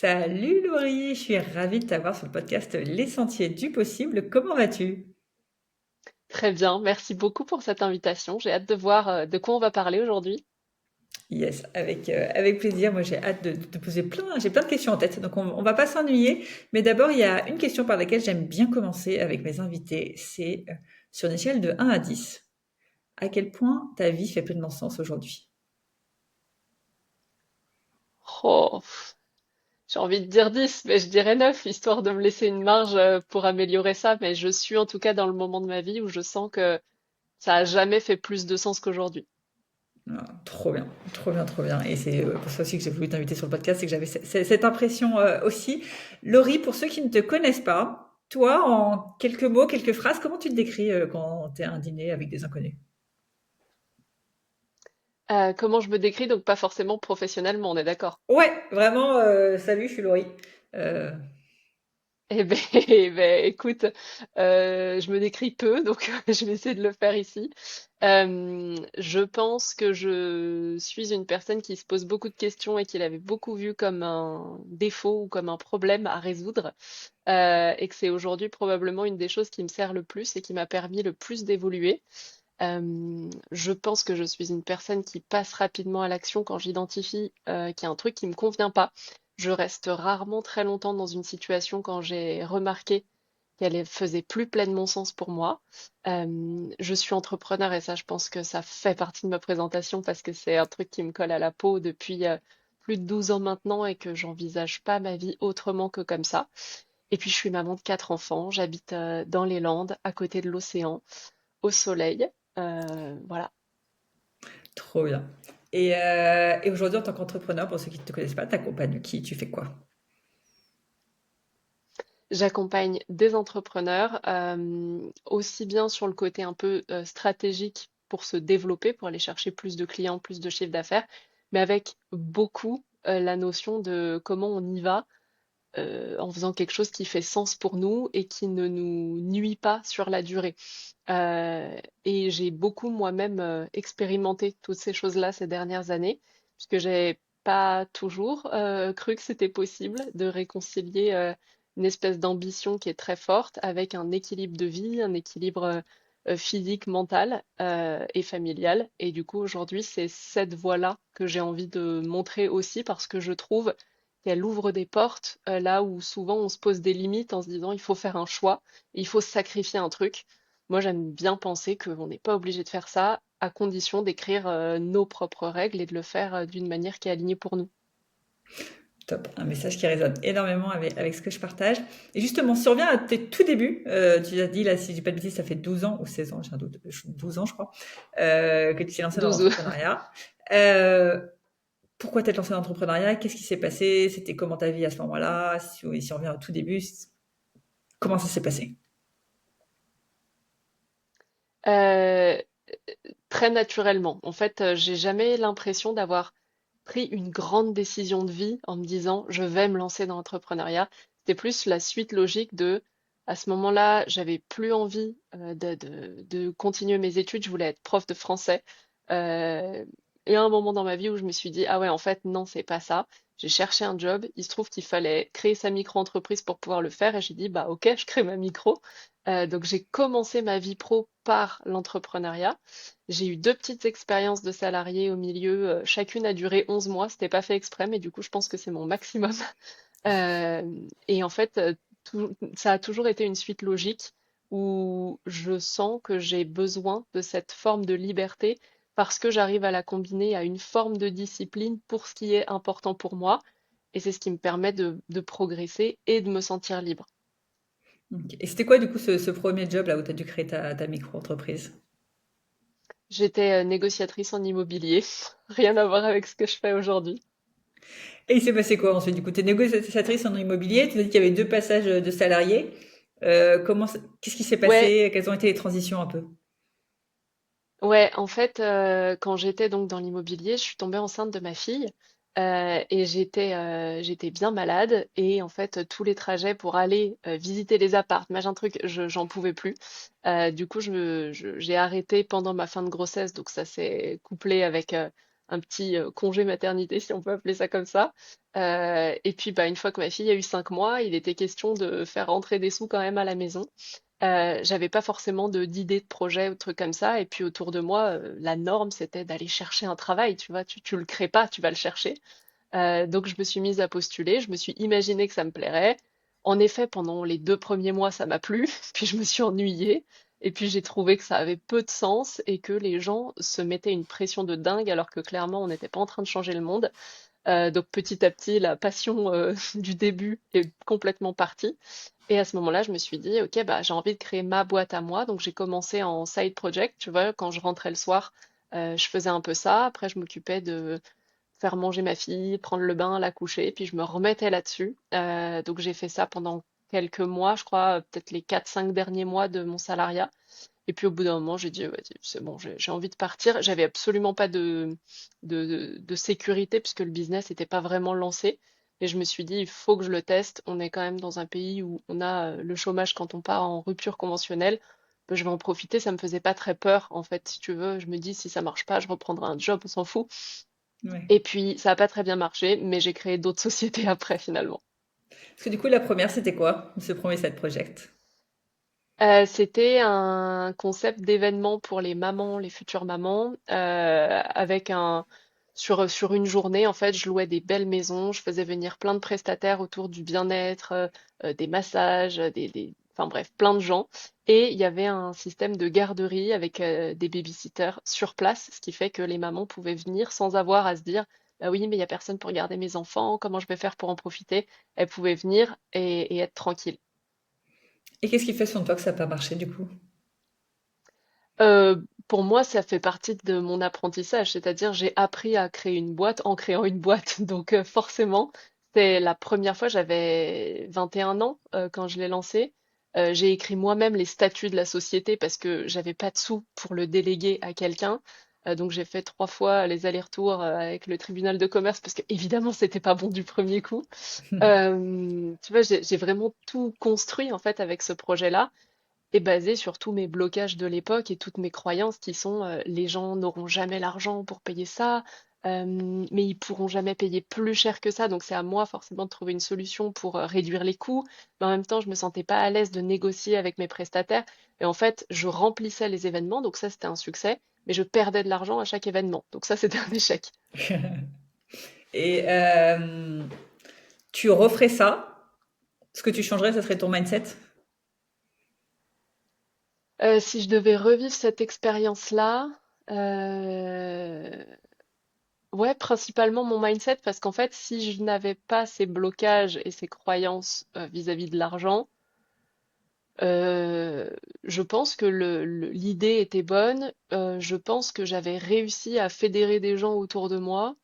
Salut Laurie, je suis ravie de t'avoir sur le podcast Les Sentiers du Possible. Comment vas-tu? Très bien, merci beaucoup pour cette invitation. J'ai hâte de voir de quoi on va parler aujourd'hui. Yes, avec plaisir. Moi, j'ai hâte de te poser j'ai plein de questions en tête, donc on va pas s'ennuyer. Mais d'abord, il y a une question par laquelle j'aime bien commencer avec mes invités. C'est sur une échelle de 1 à 10. À quel point ta vie fait pleinement sens aujourd'hui? Oh, j'ai envie de dire 10, mais je dirais 9, histoire de me laisser une marge pour améliorer ça. Mais je suis en tout cas dans le moment de ma vie où je sens que ça a jamais fait plus de sens qu'aujourd'hui. Ah, trop bien, trop bien, trop bien. Et c'est pour ça aussi que j'ai voulu t'inviter sur le podcast, c'est que j'avais cette impression aussi. Laurie, pour ceux qui ne te connaissent pas, toi, en quelques mots, quelques phrases, comment tu te décris quand tu es à un dîner avec des inconnus? Comment je me décris, donc pas forcément professionnellement, on est d'accord. Ouais, vraiment, salut, je suis Laurie. Euh, Eh ben, eh ben, écoute, je me décris peu, donc je vais essayer de le faire ici. Je pense que je suis une personne qui se pose beaucoup de questions et qui l'avait beaucoup vu comme un défaut ou comme un problème à résoudre, et que c'est aujourd'hui probablement une des choses qui me sert le plus et qui m'a permis le plus d'évoluer. Je pense que je suis une personne qui passe rapidement à l'action quand j'identifie qu'il y a un truc qui me convient pas. Je reste rarement très longtemps dans une situation quand j'ai remarqué faisait plus pleinement sens pour moi. Je suis entrepreneur et ça, je pense que ça fait partie de ma présentation parce que c'est un truc qui me colle à la peau depuis plus de 12 ans maintenant et que j'envisage pas ma vie autrement que comme ça. Et puis, je suis maman de 4 enfants. J'habite dans les Landes, à côté de l'océan, au soleil. Voilà. Trop bien. Et aujourd'hui, en tant qu'entrepreneur, pour ceux qui ne te connaissent pas, t'accompagnes qui? Tu fais quoi? J'accompagne des entrepreneurs, aussi bien sur le côté un peu stratégique pour se développer, pour aller chercher plus de clients, plus de chiffre d'affaires, mais avec beaucoup la notion de comment on y va en faisant quelque chose qui fait sens pour nous et qui ne nous nuit pas sur la durée. Euh, et j'ai beaucoup moi-même expérimenté toutes ces choses-là ces dernières années, puisque j'ai pas toujours cru que c'était possible de réconcilier une espèce d'ambition qui est très forte avec un équilibre de vie, un équilibre physique, mental et familial. Et du coup, aujourd'hui, c'est cette voie-là que j'ai envie de montrer aussi parce que je trouve qu'elle ouvre des portes là où souvent on se pose des limites en se disant il faut faire un choix, il faut sacrifier un truc. Moi, j'aime bien penser qu'on n'est pas obligé de faire ça à condition d'écrire nos propres règles et de le faire d'une manière qui est alignée pour nous. Top, un message qui résonne énormément avec ce que je partage. Et justement, si on revient à tes tout débuts, tu as dit, là, si je dis pas de bêtises, ça fait 12 ans ou 16 ans, j'ai un doute, 12 ans, je crois, que tu t'es lancé dans 12. l'entrepreneuriat. Euh, Pourquoi t'es lancé dans l'entrepreneuriat? Qu'est-ce qui s'est passé? C'était comment ta vie à ce moment-là? Si on revient au tout début, comment ça s'est passé? Euh, Très naturellement. En fait, j'ai jamais l'impression d'avoir pris une grande décision de vie en me disant je vais me lancer dans l'entrepreneuriat. C'était plus la suite logique de, à ce moment-là, j'avais plus envie de continuer mes études, je voulais être prof de français. Euh, et à un moment dans ma vie où je me suis dit, ah ouais, en fait, non, c'est pas ça. J'ai cherché un job, il se trouve qu'il fallait créer sa micro-entreprise pour pouvoir le faire et j'ai dit, bah ok, je crée ma micro. Donc j'ai commencé ma vie pro par l'entrepreneuriat. J'ai eu deux petites expériences de salarié au milieu. Chacune a duré 11 mois. C'était pas fait exprès, mais du coup, je pense que c'est mon maximum. Euh, et en fait, ça a toujours été une suite logique où je sens que j'ai besoin de cette forme de liberté parce que j'arrive à la combiner à une forme de discipline pour ce qui est important pour moi. Et c'est ce qui me permet de progresser et de me sentir libre. Ok. Et c'était quoi, du coup, ce premier job là où tu as dû créer ta micro-entreprise? J'étais négociatrice en immobilier, rien à voir avec ce que je fais aujourd'hui. Et il s'est passé quoi ensuite? Du coup, tu es négociatrice en immobilier, tu as dit qu'il y avait deux passages de salariés. Qu'est-ce qui s'est Ouais, passé? Quelles ont été les transitions un peu? ouais, en fait, quand j'étais donc dans l'immobilier, je suis tombée enceinte de ma fille et j'étais bien malade et en fait tous les trajets pour aller visiter les apparts, machin truc, j'en pouvais plus. Du coup, j'ai arrêté pendant ma fin de grossesse, donc ça s'est couplé avec un petit congé maternité, si on peut appeler ça comme ça. Et puis, bah, une fois que ma fille a eu 5 mois, il était question de faire rentrer des sous quand même à la maison. J'avais pas forcément d'idées de projet ou de trucs comme ça. Et puis autour de moi, la norme, c'était d'aller chercher un travail. Tu vois, tu le crées pas, tu vas le chercher. Donc je me suis mise à postuler, je me suis imaginé que ça me plairait. En effet, pendant les 2 premiers mois, ça m'a plu, puis je me suis ennuyée, et puis j'ai trouvé que ça avait peu de sens et que les gens se mettaient une pression de dingue alors que clairement on n'était pas en train de changer le monde. Donc petit à petit, la passion du début est complètement partie. Et à ce moment-là, je me suis dit, ok, bah j'ai envie de créer ma boîte à moi. Donc j'ai commencé en side project, tu vois, quand je rentrais le soir, je faisais un peu ça. Après, je m'occupais de faire manger ma fille, prendre le bain, la coucher, puis je me remettais là-dessus. Donc j'ai fait ça pendant quelques mois, je crois, peut-être les 4, 5 derniers mois de mon salariat. Et puis au bout d'un moment, j'ai dit, ouais, c'est bon, j'ai envie de partir. J'avais absolument pas de sécurité puisque le business n'était pas vraiment lancé. Et je me suis dit, il faut que je le teste. On est quand même dans un pays où on a le chômage quand on part en rupture conventionnelle. Ben, je vais en profiter, ça me faisait pas très peur, en fait, si tu veux. Je me dis, si ça marche pas, je reprendrai un job, on s'en fout. Ouais. Et puis, ça n'a pas très bien marché, mais j'ai créé d'autres sociétés après, finalement. Parce que du coup, la première, c'était quoi? Ce premier side project? C'était un concept d'événement pour les mamans, les futures mamans, avec sur une journée, en fait, je louais des belles maisons, je faisais venir plein de prestataires autour du bien-être, des massages, enfin bref, plein de gens. Et il y avait un système de garderie avec des babysitters sur place, ce qui fait que les mamans pouvaient venir sans avoir à se dire, bah oui, mais il y a personne pour garder mes enfants, comment je vais faire pour en profiter? Elles pouvaient venir et être tranquilles. Et qu'est-ce qui fait selon toi que ça n'a pas marché du coup? Pour moi, ça fait partie de mon apprentissage, c'est-à-dire j'ai appris à créer une boîte en créant une boîte. Donc forcément, c'est la première fois, j'avais 21 ans quand je l'ai lancé. J'ai écrit moi-même les statuts de la société parce que j'avais pas de sous pour le déléguer à quelqu'un. Donc j'ai fait 3 fois les allers-retours avec le tribunal de commerce parce que évidemment c'était pas bon du premier coup. Tu vois, j'ai vraiment tout construit en fait avec ce projet-là est basé sur tous mes blocages de l'époque et toutes mes croyances qui sont les gens n'auront jamais l'argent pour payer ça, mais ils pourront jamais payer plus cher que ça. Donc c'est à moi forcément de trouver une solution pour réduire les coûts. Mais en même temps, je me sentais pas à l'aise de négocier avec mes prestataires. Et en fait, je remplissais les événements, donc ça c'était un succès, mais je perdais de l'argent à chaque événement. Donc ça c'était un échec. Et tu referais ça? Ce que tu changerais, ça serait ton mindset? Si je devais revivre cette expérience-là, euh, ouais, principalement mon mindset, parce qu'en fait, si je n'avais pas ces blocages et ces croyances vis-à-vis de l'argent, euh, je pense que l'idée était bonne. Je pense que j'avais réussi à fédérer des gens autour de moi.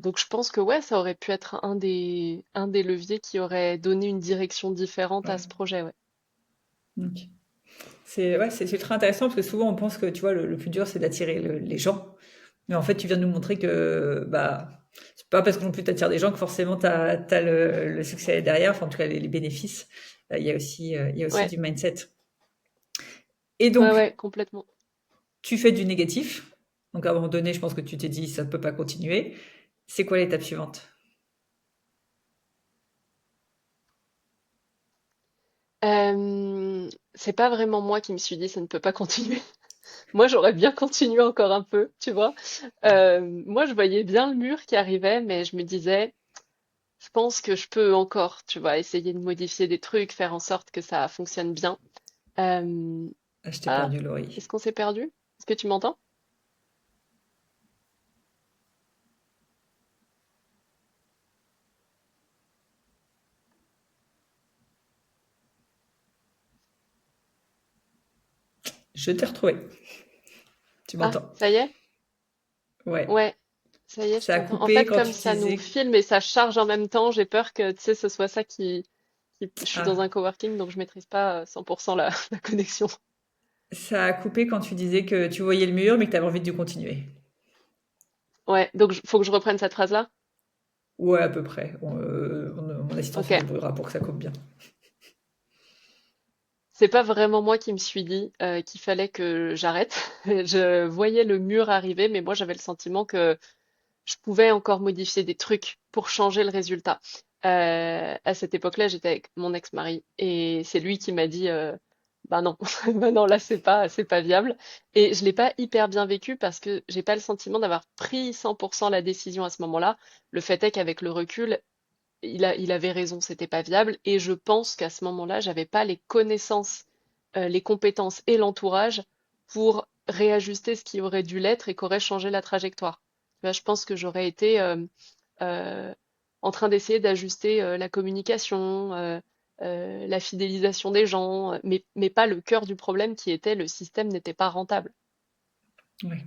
Donc je pense que ouais, ça aurait pu être un des leviers qui aurait donné une direction différente à Ouais. ce projet, ouais. Ok. C'est ouais, c'est ultra intéressant parce que souvent on pense que tu vois le plus dur c'est d'attirer les gens. Mais en fait, tu viens de nous montrer que bah c'est pas parce qu'on peut t'attirer des gens que forcément t'as le succès derrière, enfin en tout cas les bénéfices. Il y a aussi Ouais, du mindset. Et ouais, donc ouais, complètement. tu fais du négatif. Donc à un moment donné, je pense que tu t'es dit ça ne peut pas continuer. C'est quoi l'étape suivante? C'est pas vraiment moi qui me suis dit ça ne peut pas continuer. Moi, j'aurais bien continué encore un peu, tu vois. Moi, je voyais bien le mur qui arrivait, mais je me disais, je pense que je peux encore, tu vois, essayer de modifier des trucs, faire en sorte que ça fonctionne bien. Euh, Ah, je t'ai Ah, perdu, Laurie. est-ce qu'on s'est perdu? Est-ce que tu m'entends? Je t'ai retrouvé. Tu Ah, m'entends? ça y est? Ouais. Ouais, ça y est, je Ça a t'entends. En coupé fait, quand comme tu ça nous disais. filme et ça charge en même temps, j'ai peur que, tu sais, ce soit ça Je suis dans un Ah, coworking, donc je maîtrise pas 100% la, la connexion. ça a coupé quand tu disais que tu voyais le mur mais que tu avais envie de continuer. Ouais, donc faut que je reprenne cette phrase-là? Ouais, à peu près. Mon assistant Ok. se débrouillera pour que ça coupe bien. c'est pas vraiment moi qui me suis dit qu'il fallait que j'arrête. Je voyais le mur arriver, mais moi j'avais le sentiment que je pouvais encore modifier des trucs pour changer le résultat. À cette époque-là, j'étais avec mon ex-mari et c'est lui qui m'a dit bah non, bah non, là c'est pas viable. Et je l'ai pas hyper bien vécu parce que j'ai pas le sentiment d'avoir pris 100% la décision à ce moment-là. Le fait est qu'avec le recul, il avait raison, c'était pas viable. Et je pense qu'à ce moment-là, j'avais pas les connaissances, les compétences et l'entourage pour réajuster ce qui aurait dû l'être et qu'aurait changé la trajectoire. Tu vois, je pense que j'aurais été euh, en train d'essayer d'ajuster la communication, la fidélisation des gens, mais pas le cœur du problème qui était le système n'était pas rentable. Ouais.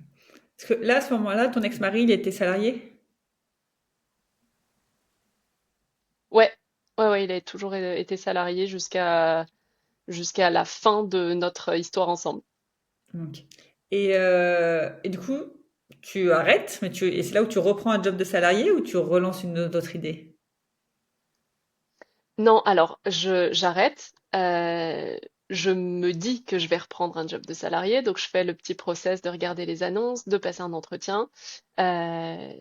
Parce que là, à ce moment-là, ton ex-mari, il était salarié? Ouais, ouais, il a toujours été salarié jusqu'à la fin de notre histoire ensemble. OK. Et du coup, tu arrêtes, et c'est là où tu reprends un job de salarié ou tu relances une autre idée? Non, alors j'arrête. Je me dis que je vais reprendre un job de salarié, donc je fais le petit process de regarder les annonces, de passer un entretien. Euh,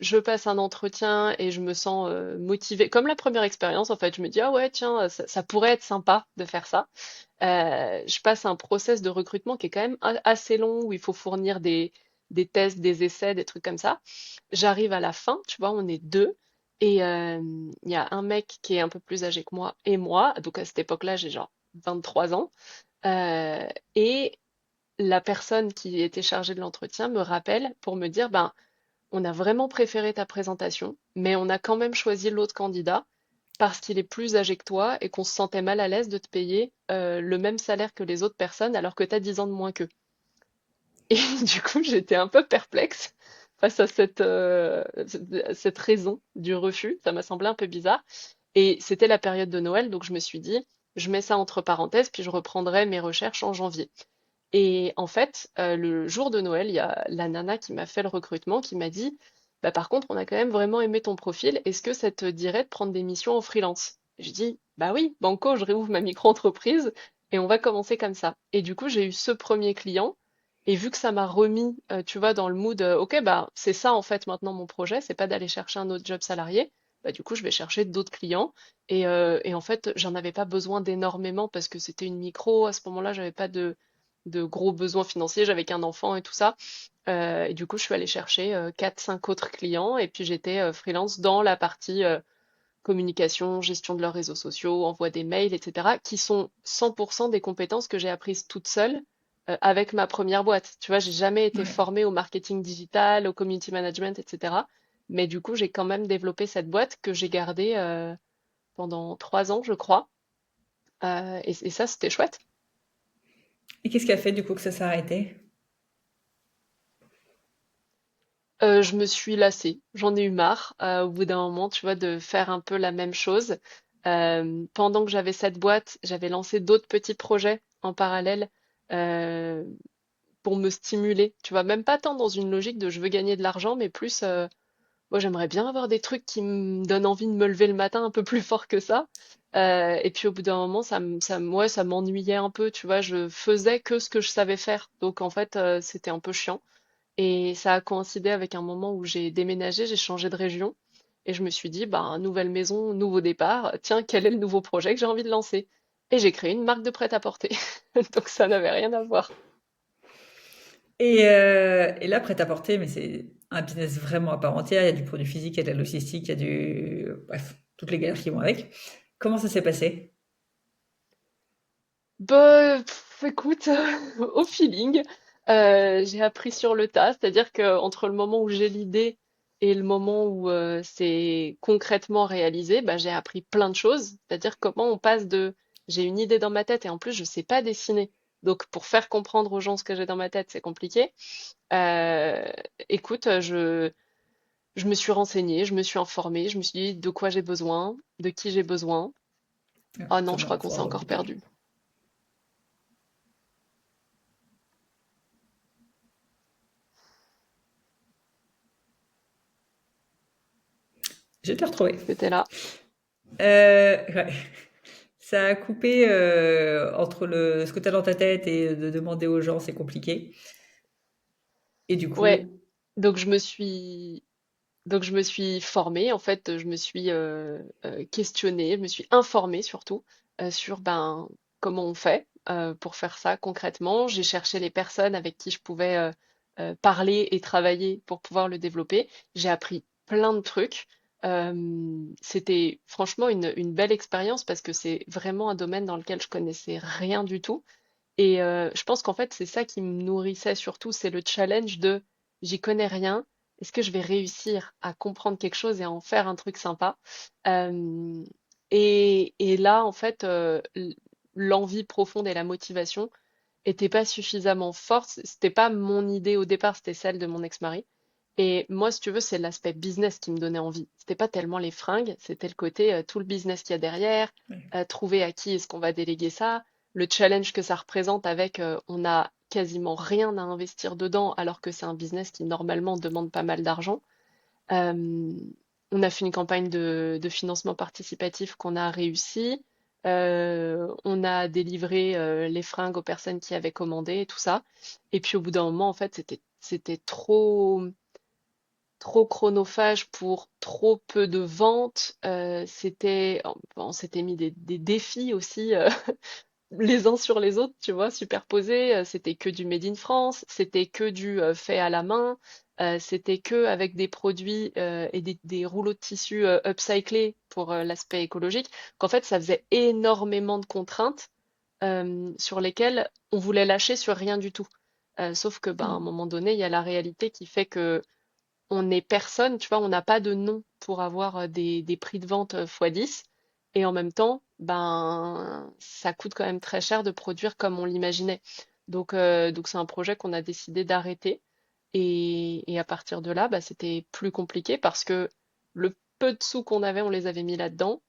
je passe un entretien et je me sens motivée. Comme la première expérience, en fait, je me dis ah ouais tiens ça pourrait être sympa de faire ça. Je passe un process de recrutement qui est quand même assez long où il faut fournir des tests, des essais, des trucs comme ça. J'arrive à la fin, tu vois, on est deux. Et il y a un mec qui est un peu plus âgé que moi et moi. Donc à cette époque-là, j'ai genre 23 ans. Euh, et la personne qui était chargée de l'entretien me rappelle pour me dire, ben, on a vraiment préféré ta présentation, mais on a quand même choisi l'autre candidat parce qu'il est plus âgé que toi et qu'on se sentait mal à l'aise de te payer le même salaire que les autres personnes alors que tu as 10 ans de moins qu'eux. Et du coup, j'étais un peu perplexe face à cette raison du refus. Ça m'a semblé un peu bizarre. Et c'était la période de Noël, donc je me suis dit, je mets ça entre parenthèses, puis je reprendrai mes recherches en janvier. Et en fait, le jour de Noël, il y a la nana qui m'a fait le recrutement qui m'a dit, bah, par contre, on a quand même vraiment aimé ton profil. Est-ce que ça te dirait de prendre des missions en freelance? J'ai dit, bah oui, banco, je réouvre ma micro-entreprise et on va commencer comme ça. Et du coup, j'ai eu ce premier client. Et vu que ça m'a remis, tu vois, dans le mood, ok, bah c'est ça en fait maintenant mon projet, c'est pas d'aller chercher un autre job salarié. Bah, du coup, je vais chercher d'autres clients. Et en fait, j'en avais pas besoin d'énormément parce que c'était une micro. À ce moment-là, j'avais pas de gros besoins financiers, j'avais qu'un enfant et tout ça. Et du coup, je suis allée chercher 4-5 autres clients et puis j'étais freelance dans la partie communication, gestion de leurs réseaux sociaux, envoi des mails, etc., qui sont 100% des compétences que j'ai apprises toute seule avec ma première boîte. Tu vois, j'ai jamais été Ouais. formée au marketing digital, au community management, etc. Mais du coup, j'ai quand même développé cette boîte que j'ai gardée pendant 3 ans, je crois. Et ça, c'était chouette. Et qu'est-ce qui a fait du coup que ça s'est arrêté? Je me suis lassée, j'en ai eu marre au bout d'un moment, tu vois, de faire un peu la même chose. Pendant que j'avais cette boîte, j'avais lancé d'autres petits projets en parallèle euh, pour me stimuler, tu vois, même pas tant dans une logique de je veux gagner de l'argent, mais plus, moi j'aimerais bien avoir des trucs qui me donnent envie de me lever le matin un peu plus fort que ça. Et puis au bout d'un moment, ouais, ça m'ennuyait un peu, tu vois, je faisais que ce que je savais faire, donc en fait, c'était un peu chiant. Et ça a coïncidé avec un moment où j'ai déménagé, j'ai changé de région. Et je me suis dit, bah, nouvelle maison, nouveau départ. Tiens, quel est le nouveau projet que j'ai envie de lancer? Et j'ai créé une marque de prêt-à-porter. Donc ça n'avait rien à voir. Et là, prêt-à-porter, mais c'est un business vraiment à part entière. Il y a du produit physique, il y a de la logistique, il y a bref, toutes les galères qui vont avec. Comment ça s'est passé? Bah, écoute, au feeling, j'ai appris sur le tas. C'est-à-dire que entre le moment où j'ai l'idée et le moment où c'est concrètement réalisé, bah, j'ai appris plein de choses. C'est-à-dire comment on passe de j'ai une idée dans ma tête et en plus je sais pas dessiner. Donc pour faire comprendre aux gens ce que j'ai dans ma tête, c'est compliqué. Euh, écoute, je me suis renseignée, je me suis informée, je me suis dit de quoi j'ai besoin, de qui j'ai besoin. Ah, Ah non, je faudra, crois qu'on s'est faudra encore recouper. perdu. Je vais te retrouver. C'était là. Ouais. Ça a coupé entre ce que tu as dans ta tête et de demander aux gens, c'est compliqué. Et du Ouais, coup, donc je me suis formée, en fait, je me suis questionnée, je me suis informée surtout sur ben, comment on fait pour faire ça concrètement. J'ai cherché les personnes avec qui je pouvais parler et travailler pour pouvoir le développer. J'ai appris plein de trucs. C'était franchement une belle expérience parce que c'est vraiment un domaine dans lequel je connaissais rien du tout. Et je pense qu'en fait, c'est ça qui me nourrissait surtout, c'est le challenge de j'y connais rien, est-ce que je vais réussir à comprendre quelque chose et à en faire un truc sympa? Euh, et là, en fait, l'envie profonde et la motivation étaient pas suffisamment fortes. C'était pas mon idée au départ, c'était celle de mon ex-mari. Et moi, si tu veux, c'est l'aspect business qui me donnait envie. C'était pas tellement les fringues, c'était le côté tout le business qu'il y a derrière, ouais. trouver à qui est-ce qu'on va déléguer ça, le challenge que ça représente avec on a quasiment rien à investir dedans alors que c'est un business qui normalement demande pas mal d'argent. Euh, on a fait une campagne de financement participatif qu'on a réussi. On a délivré les fringues aux personnes qui avaient commandé et tout ça. Et puis au bout d'un moment, en fait, c'était trop chronophage pour trop peu de ventes. On s'était mis des défis aussi les uns sur les autres, tu vois, superposés. C'était que du Made in France, c'était que du fait à la main, c'était que avec des produits et des rouleaux de tissu upcyclés pour l'aspect écologique, qu'en fait, ça faisait énormément de contraintes sur lesquelles on voulait lâcher sur rien du tout. Sauf que, ben, à un Mm. moment donné, il y a la réalité qui fait que on n'est personne, tu vois, on n'a pas de nom pour avoir des prix de vente x 10. Et en même temps, ben, ça coûte quand même très cher de produire comme on l'imaginait. Donc c'est un projet qu'on a décidé d'arrêter. Et à partir de là, bah, c'était plus compliqué parce que le peu de sous qu'on avait, on les avait mis là-dedans.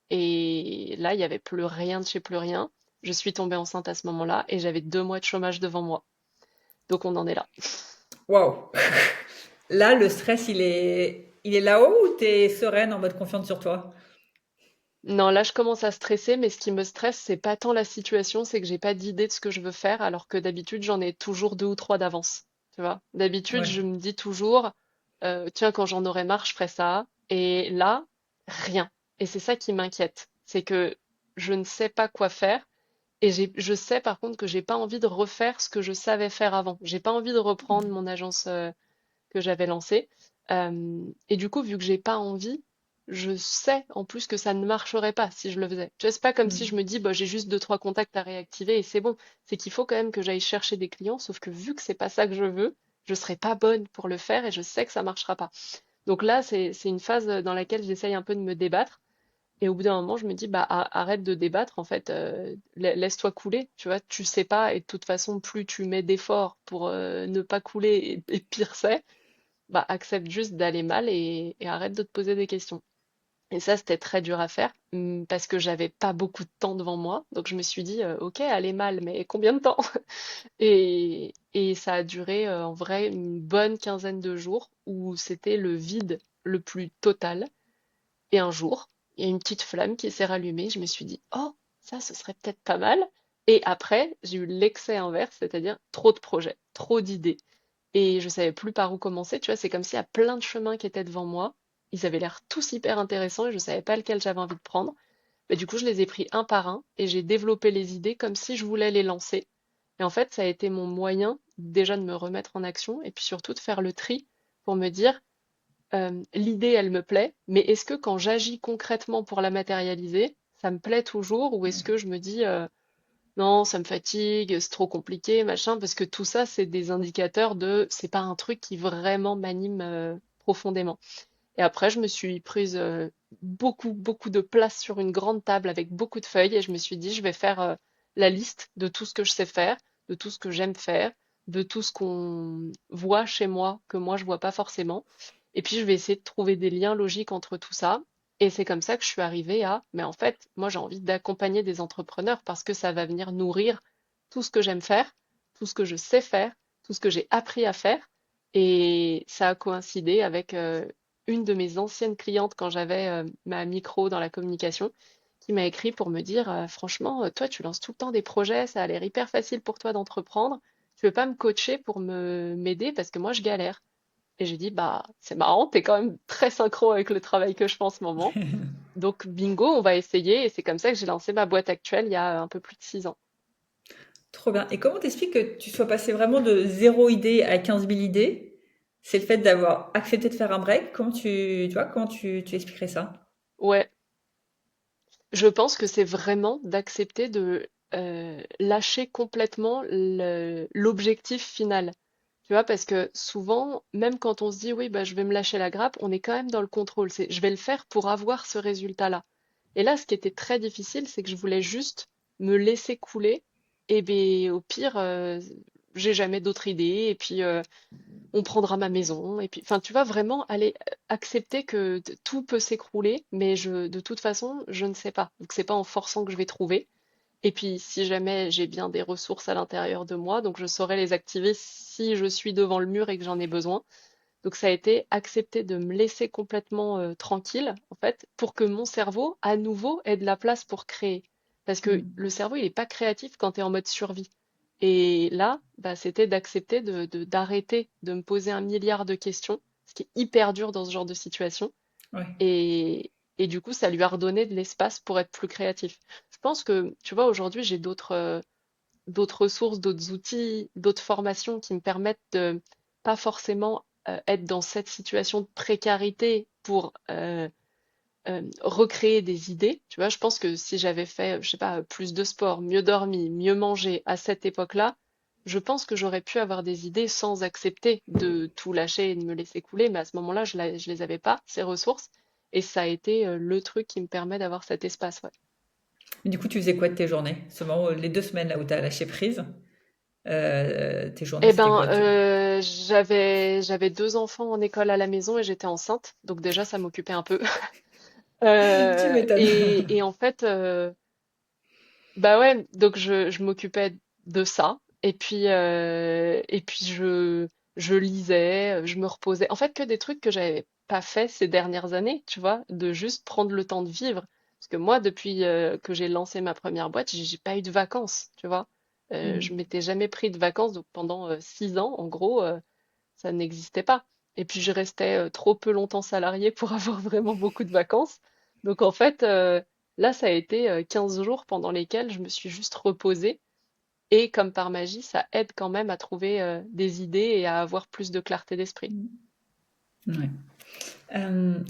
Et là, il n'y avait plus rien de chez plus rien. Je suis tombée enceinte à ce moment-là et j'avais 2 mois de chômage devant moi. Donc on en est là. Waouh! Là, le stress, il est là-haut ou t'es sereine en mode confiante sur toi? Non, là, je commence à stresser, mais ce qui me stresse, c'est pas tant la situation, c'est que j'ai pas d'idée de ce que je veux faire, alors que d'habitude, j'en ai toujours 2 ou 3 d'avance. Tu vois? D'habitude, Ouais. je me dis toujours, tiens, quand j'en aurai marre, je ferai ça. Et là, rien. Et c'est ça qui m'inquiète. C'est que je ne sais pas quoi faire. Et je sais par contre que j'ai pas envie de refaire ce que je savais faire avant. J'ai pas envie de reprendre mon agence, que j'avais lancé. Et du coup, vu que j'ai pas envie, je sais en plus que ça ne marcherait pas si je le faisais. Tu vois, c'est pas comme si je Mm. me dis, bah, j'ai juste 2, 3 contacts à réactiver et c'est bon. C'est qu'il faut quand même que j'aille chercher des clients, sauf que vu que c'est pas ça que je veux, je serai pas bonne pour le faire et je sais que ça marchera pas. Donc là, c'est une phase dans laquelle j'essaye un peu de me débattre. Et au bout d'un moment, je me dis, bah, arrête de débattre, en fait, laisse-toi couler, tu vois, tu sais pas, et de toute façon, plus tu mets d'efforts pour ne pas couler, et pire c'est, bah, accepte juste d'aller mal et arrête de te poser des questions. Et ça, c'était très dur à faire parce que j'avais pas beaucoup de temps devant moi. Donc je me suis dit, ok, aller mal, mais combien de temps? Et ça a duré en vrai une bonne quinzaine de jours où c'était le vide le plus total. Et un jour, il y a une petite flamme qui s'est rallumée. Je me suis dit, oh, ça, ce serait peut-être pas mal. Et après, j'ai eu l'excès inverse, c'est-à-dire trop de projets, trop d'idées et je savais plus par où commencer. Tu vois, c'est comme s'il y a plein de chemins qui étaient devant moi. Ils avaient l'air tous hyper intéressants et je savais pas lequel j'avais envie de prendre. Mais du coup, je les ai pris un par un et j'ai développé les idées comme si je voulais les lancer. Et en fait, ça a été mon moyen déjà de me remettre en action et puis surtout de faire le tri pour me dire, l'idée, elle me plaît, mais est-ce que quand j'agis concrètement pour la matérialiser, ça me plaît toujours ou est-ce que je me dis, non, ça me fatigue, c'est trop compliqué, machin, parce que tout ça, c'est des indicateurs de, c'est pas un truc qui vraiment m'anime profondément. Et après, je me suis prise beaucoup de place sur une grande table avec beaucoup de feuilles et je me suis dit, je vais faire la liste de tout ce que je sais faire, de tout ce que j'aime faire, de tout ce qu'on voit chez moi que moi je vois pas forcément. Et puis, je vais essayer de trouver des liens logiques entre tout ça. Et c'est comme ça que je suis arrivée à, mais en fait, moi j'ai envie d'accompagner des entrepreneurs parce que ça va venir nourrir tout ce que j'aime faire, tout ce que je sais faire, tout ce que j'ai appris à faire. Et ça a coïncidé avec une de mes anciennes clientes quand j'avais ma micro dans la communication qui m'a écrit pour me dire, franchement, toi, tu lances tout le temps des projets, ça a l'air hyper facile pour toi d'entreprendre. Tu veux pas me coacher pour me m'aider parce que moi, je galère. Et j'ai dit, bah, c'est marrant, t'es quand même très synchro avec le travail que je fais en ce moment. Donc, bingo, on va essayer. Et c'est comme ça que j'ai lancé ma boîte actuelle il y a un peu plus de 6 ans. Trop bien. Et comment t'expliques que tu sois passé vraiment de zéro idée à 15 000 idées? C'est le fait d'avoir accepté de faire un break. Comment tu expliquerais ça? Ouais, je pense que c'est vraiment d'accepter de lâcher complètement l'objectif final. Tu vois, parce que souvent, même quand on se dit oui, bah, je vais me lâcher la grappe, on est quand même dans le contrôle. C'est je vais le faire pour avoir ce résultat-là. Et là, ce qui était très difficile, c'est que je voulais juste me laisser couler. Et ben, au pire, j'ai jamais d'autre idée. Et puis, on prendra ma maison. Et puis, enfin, tu vas vraiment aller accepter que tout peut s'écrouler, mais de toute façon, je ne sais pas. Donc, c'est pas en forçant que je vais trouver. Et puis, si jamais j'ai bien des ressources à l'intérieur de moi, donc je saurai les activer si je suis devant le mur et que j'en ai besoin. Donc, ça a été accepter de me laisser complètement tranquille, en fait, pour que mon cerveau, à nouveau, ait de la place pour créer. Parce que Hmm. le cerveau, il n'est pas créatif quand tu es en mode survie. Et là, bah, c'était d'accepter d'arrêter de me poser un milliard de questions, ce qui est hyper dur dans ce genre de situation. Ouais. Et, et du coup, ça lui a redonné de l'espace pour être plus créatif. Je pense que, tu vois, aujourd'hui, j'ai d'autres ressources, d'autres outils, d'autres formations qui me permettent de pas forcément être dans cette situation de précarité pour recréer des idées. Tu vois, je pense que si j'avais fait, je sais pas, plus de sport, mieux dormi, mieux mangé à cette époque-là, je pense que j'aurais pu avoir des idées sans accepter de tout lâcher et de me laisser couler. Mais à ce moment-là, je les avais pas, ces ressources. Et ça a été le truc qui me permet d'avoir cet espace, ouais. Mais du coup, tu faisais quoi de tes journées? Les 2 semaines là où tu as lâché prise, tes journées, Eh c'était ben, quoi? j'avais deux enfants en école à la maison et j'étais enceinte, donc déjà ça m'occupait un peu. Tu m'étonnes. Et en fait, bah ouais, donc je m'occupais de ça. Et puis je lisais, je me reposais. En fait, que des trucs que j'avais pas fait ces dernières années, tu vois, de juste prendre le temps de vivre. Parce que moi, depuis que j'ai lancé ma première boîte, j'ai pas eu de vacances, tu vois. Je Hmm. m'étais jamais pris de vacances, donc pendant 6 ans, en gros, ça n'existait pas. Et puis je restais trop peu longtemps salariée pour avoir vraiment beaucoup de vacances. Donc en fait, là, ça a été 15 jours pendant lesquels je me suis juste reposée. Et comme par magie, ça aide quand même à trouver des idées et à avoir plus de clarté d'esprit. Ouais.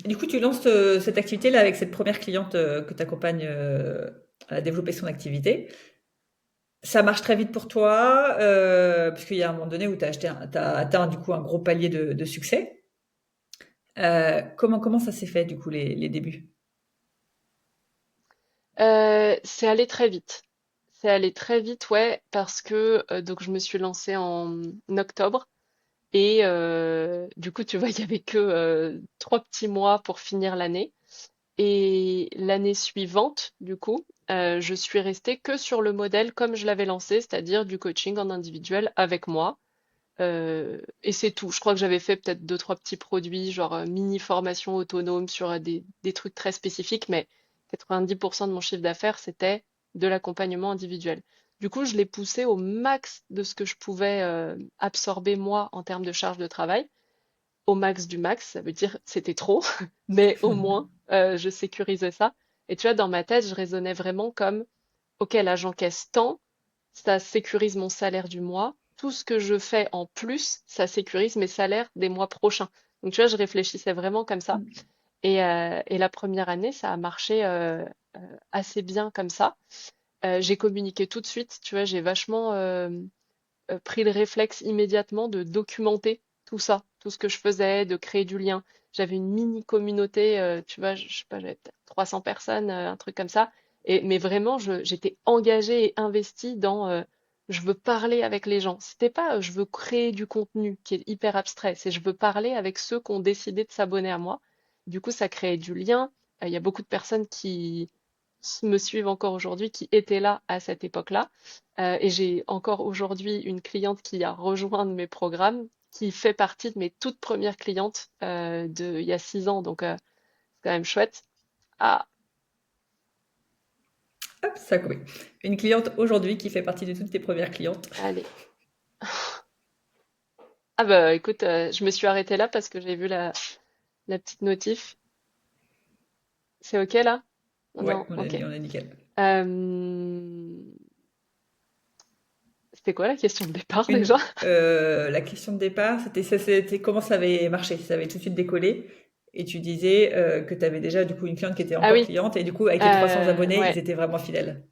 Du coup, tu lances cette activité-là avec cette première cliente que tu accompagnes à développer son activité. Ça marche très vite pour toi, parce qu'il y a un moment donné où tu as atteint du coup un gros palier de succès. Comment ça s'est fait du coup les débuts? C'est allé très vite. C'est allé très vite, ouais, parce que donc je me suis lancée en octobre. Et du coup, tu vois, il y avait que 3 petits mois pour finir l'année. Et l'année suivante, du coup, je suis restée que sur le modèle comme je l'avais lancé, c'est-à-dire du coaching en individuel avec moi. Et c'est tout. Je crois que j'avais fait peut-être deux, trois petits produits, genre mini formation autonome sur des trucs très spécifiques, mais 90% de mon chiffre d'affaires, c'était de l'accompagnement individuel. Du coup, je l'ai poussé au max de ce que je pouvais absorber moi en termes de charge de travail. Au max du max, ça veut dire c'était trop, mais au moins je sécurisais ça. Et tu vois, dans ma tête, je raisonnais vraiment comme, ok, là j'encaisse tant, ça sécurise mon salaire du mois. Tout ce que je fais en plus, ça sécurise mes salaires des mois prochains. Donc tu vois, je réfléchissais vraiment comme ça. Et la première année, ça a marché assez bien comme ça. J'ai communiqué tout de suite, tu vois, j'ai vachement pris le réflexe immédiatement de documenter tout ça, tout ce que je faisais, de créer du lien. J'avais une mini communauté, tu vois, je sais pas, j'avais peut-être 300 personnes, un truc comme ça. Mais vraiment, j'étais engagée et investie dans je veux parler avec les gens. C'était pas je veux créer du contenu qui est hyper abstrait, c'est je veux parler avec ceux qui ont décidé de s'abonner à moi. Du coup, ça créait du lien. Il y a beaucoup de personnes qui me suivent encore aujourd'hui, qui étaient là à cette époque-là. Et j'ai encore aujourd'hui une cliente qui a rejoint un de mes programmes, qui fait partie de mes toutes premières clientes il y a 6 ans, donc c'est quand même chouette. Ah, Hop, ça a coupé. Une cliente aujourd'hui qui fait partie de toutes tes premières clientes. Allez. Ah bah écoute, je me suis arrêtée là parce que j'ai vu la petite notif. C'est OK là? Ouais, Non, OK. on est nickel. Euh, C'était quoi la question de départ déjà? La question de départ, c'était comment ça avait marché, ça avait tout de suite décollé. Et tu disais que tu avais déjà du coup une cliente qui était Ah encore oui, cliente et du coup avec tes 300 abonnés, ils ouais, étaient vraiment fidèles.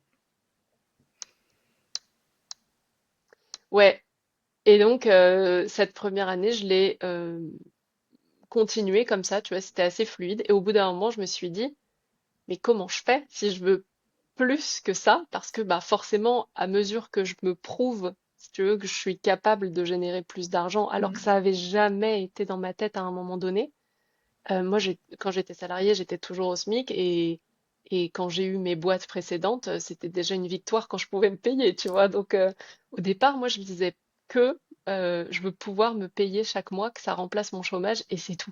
ouais. Et donc cette première année, je l'ai continué comme ça, tu vois, c'était assez fluide. Et au bout d'un moment, je me suis dit, mais comment je fais si je veux plus que ça? Parce que bah forcément, à mesure que je me prouve, si tu veux, que je suis capable de générer plus d'argent, alors que Mm. ça avait jamais été dans ma tête à un moment donné. Moi, quand j'étais salariée, j'étais toujours au SMIC et quand j'ai eu mes boîtes précédentes, c'était déjà une victoire quand je pouvais me payer, tu vois. Donc, au départ, moi, je me disais que je veux pouvoir me payer chaque mois, que ça remplace mon chômage et c'est tout.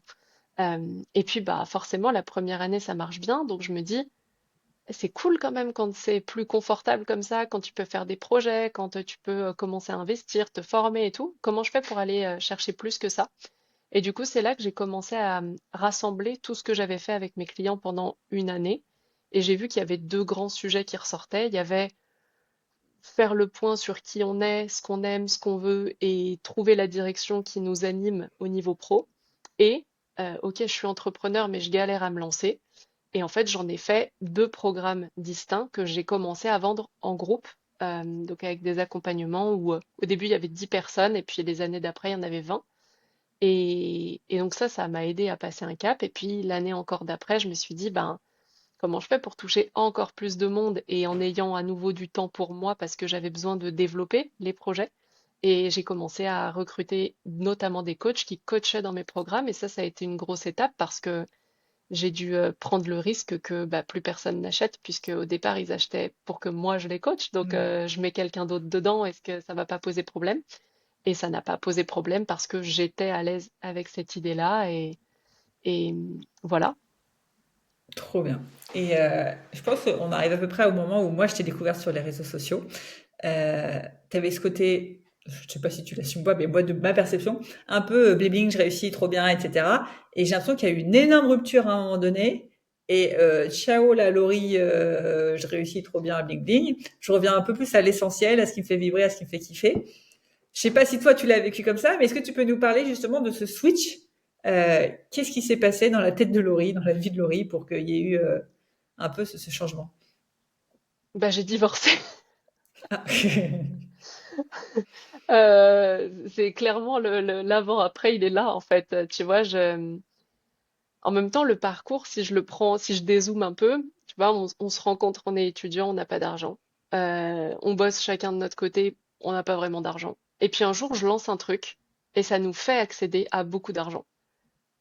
Et puis, bah, forcément, la première année, ça marche bien. Donc, je me dis, c'est cool quand même quand c'est plus confortable comme ça, quand tu peux faire des projets, quand tu peux commencer à investir, te former et tout. Comment je fais pour aller chercher plus que ça? Et du coup, c'est là que j'ai commencé à rassembler tout ce que j'avais fait avec mes clients pendant une année. Et j'ai vu qu'il y avait deux grands sujets qui ressortaient. Il y avait faire le point sur qui on est, ce qu'on aime, ce qu'on veut et trouver la direction qui nous anime au niveau pro. Et, ok, je suis entrepreneur, mais je galère à me lancer. Et en fait, j'en ai fait deux programmes distincts que j'ai commencé à vendre en groupe, donc avec des accompagnements où au début il y avait 10 personnes et puis les années d'après il y en avait 20. Et donc ça m'a aidé à passer un cap. Et puis l'année encore d'après, je me suis dit, ben, comment je fais pour toucher encore plus de monde et en ayant à nouveau du temps pour moi parce que j'avais besoin de développer les projets. Et j'ai commencé à recruter notamment des coachs qui coachaient dans mes programmes. Et ça a été une grosse étape parce que j'ai dû prendre le risque que bah, plus personne n'achète puisque au départ, ils achetaient pour que moi je les coach. Donc, Mm. je mets quelqu'un d'autre dedans. Est-ce que ça va pas poser problème? Et ça n'a pas posé problème parce que j'étais à l'aise avec cette idée-là et voilà. Trop bien. Et je pense qu'on arrive à peu près au moment où moi je t'ai découvert sur les réseaux sociaux. Tu avais ce côté, je sais pas si tu l'assumes pas, mais moi de ma perception, un peu bling bling, je réussis trop bien, etc. Et j'ai l'impression qu'il y a eu une énorme rupture à un moment donné. Et ciao la Laurie, je réussis trop bien à bling bling. Je reviens un peu plus à l'essentiel, à ce qui me fait vibrer, à ce qui me fait kiffer. Je sais pas si toi tu l'as vécu comme ça, mais est-ce que tu peux nous parler justement de ce switch? Qu'est-ce qui s'est passé dans la tête de Laurie, dans la vie de Laurie, pour qu'il y ait eu un peu ce changement? Bah, j'ai divorcé. Ah. C'est clairement l'avant-après, il est là en fait. Tu vois, en même temps, le parcours, si je le prends, si je dézoome un peu, tu vois, on se rencontre, on est étudiant, on n'a pas d'argent. On bosse chacun de notre côté, on n'a pas vraiment d'argent. Et puis un jour, je lance un truc et ça nous fait accéder à beaucoup d'argent.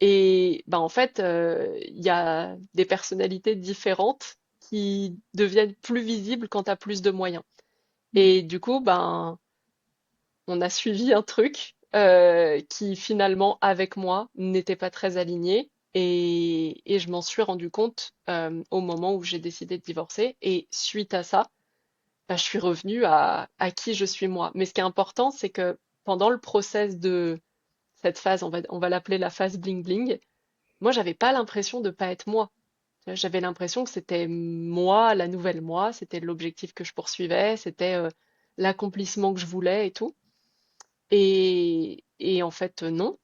Et bah, en fait, il y a des personnalités différentes qui deviennent plus visibles quand tu as plus de moyens. Et du coup, ben, on a suivi un truc qui finalement, avec moi, n'était pas très aligné. Et je m'en suis rendu compte au moment où j'ai décidé de divorcer. Et suite à ça, bah, je suis revenue à qui je suis moi. Mais ce qui est important, c'est que pendant le process de cette phase, on va l'appeler la phase bling bling, moi, j'avais pas l'impression de pas être moi. J'avais l'impression que c'était moi, la nouvelle moi, c'était l'objectif que je poursuivais, c'était l'accomplissement que je voulais et tout. Et en fait, non.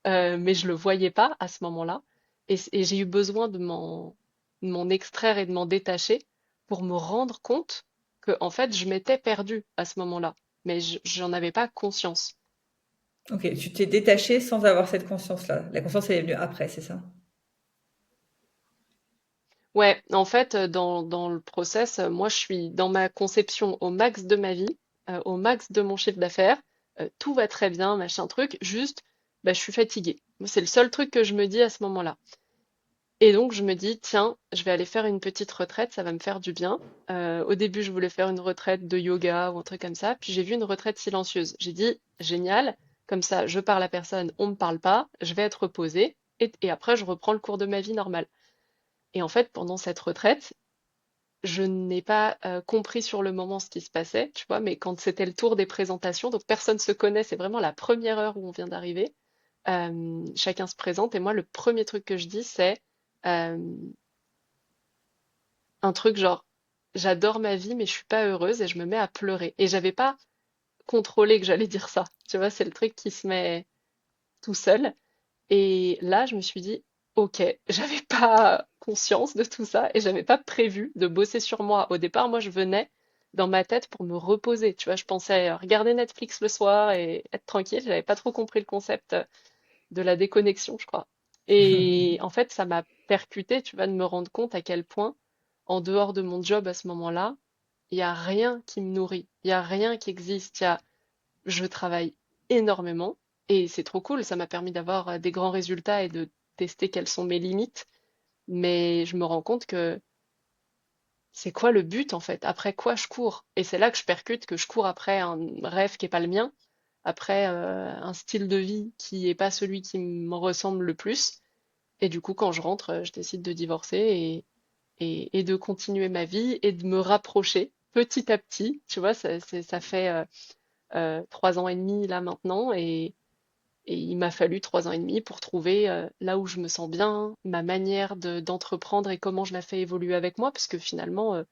Mais je le voyais pas à ce moment-là. Et j'ai eu besoin de m'en extraire et de m'en détacher pour me rendre compte que, en fait, je m'étais perdue à ce moment-là. Mais j'en avais pas conscience. Ok, tu t'es détaché sans avoir cette conscience-là. La conscience, elle est venue après, c'est ça? Ouais, en fait, dans le process, moi, je suis dans ma conception au max de ma vie, au max de mon chiffre d'affaires. Tout va très bien, machin truc. Juste, bah, je suis fatiguée. Moi, c'est le seul truc que je me dis à ce moment-là. Et donc, je me dis, tiens, je vais aller faire une petite retraite, ça va me faire du bien. Au début, je voulais faire une retraite de yoga ou un truc comme ça. Puis j'ai vu une retraite silencieuse. J'ai dit, génial, comme ça, je parle à personne, on me parle pas, je vais être reposée. Et après, je reprends le cours de ma vie normale. Et en fait, pendant cette retraite, je n'ai pas compris sur le moment ce qui se passait, tu vois, mais quand c'était le tour des présentations, donc personne se connaît, c'est vraiment la première heure où on vient d'arriver. Chacun se présente et moi, le premier truc que je dis, c'est euh, un truc genre, j'adore ma vie, mais je suis pas heureuse et je me mets à pleurer. Et j'avais pas contrôlé que j'allais dire ça. Tu vois, c'est le truc qui se met tout seul. Et là, je me suis dit, ok, j'avais pas conscience de tout ça et j'avais pas prévu de bosser sur moi. Au départ, moi, je venais dans ma tête pour me reposer. Tu vois, je pensais regarder Netflix le soir et être tranquille. J'avais pas trop compris le concept de la déconnexion, je crois. Et en fait, ça m'a percuté, tu vas de me rendre compte à quel point, en dehors de mon job à ce moment-là, il n'y a rien qui me nourrit, il n'y a rien qui existe. Je travaille énormément et c'est trop cool. Ça m'a permis d'avoir des grands résultats et de tester quelles sont mes limites. Mais je me rends compte que c'est quoi le but en fait? Après quoi je cours? Et c'est là que je percute que je cours après un rêve qui est pas le mien, après un style de vie qui est pas celui qui me ressemble le plus. Et du coup, quand je rentre, je décide de divorcer et de continuer ma vie et de me rapprocher petit à petit. Tu vois, ça fait 3 ans et demi là maintenant et il m'a fallu 3 ans et demi pour trouver là où je me sens bien, ma manière d'entreprendre et comment je la fais évoluer avec moi, parce que finalement,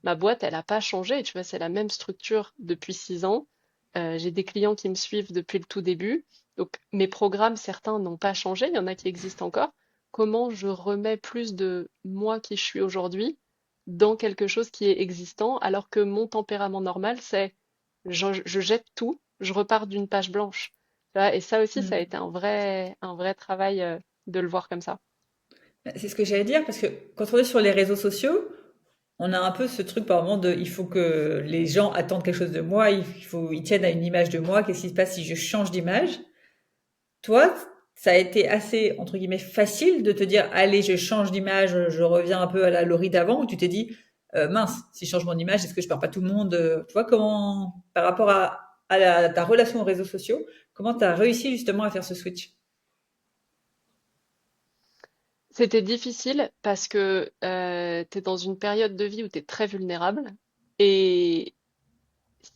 ma boîte, elle n'a pas changé. Tu vois, c'est la même structure depuis 6 ans. J'ai des clients qui me suivent depuis le tout début. Donc, mes programmes, certains n'ont pas changé. Il y en a qui existent encore. Comment je remets plus de moi qui je suis aujourd'hui dans quelque chose qui est existant, alors que mon tempérament normal, c'est je jette tout, je repars d'une page blanche. Tu vois, et ça aussi, ça a été un vrai travail de le voir comme ça. C'est ce que j'allais dire, parce que quand on est sur les réseaux sociaux, on a un peu ce truc par moment de il faut que les gens attendent quelque chose de moi, ils tiennent à une image de moi, qu'est-ce qui se passe si je change d'image? Toi, ça a été assez, entre guillemets, facile de te dire, allez, je change d'image, je reviens un peu à la Laurie d'avant, ou tu t'es dit, mince, si je change mon image, est-ce que je perds pas tout le monde? Tu vois, comment, par rapport ta relation aux réseaux sociaux, comment tu as réussi justement à faire ce switch? C'était difficile parce que tu es dans une période de vie où tu es très vulnérable et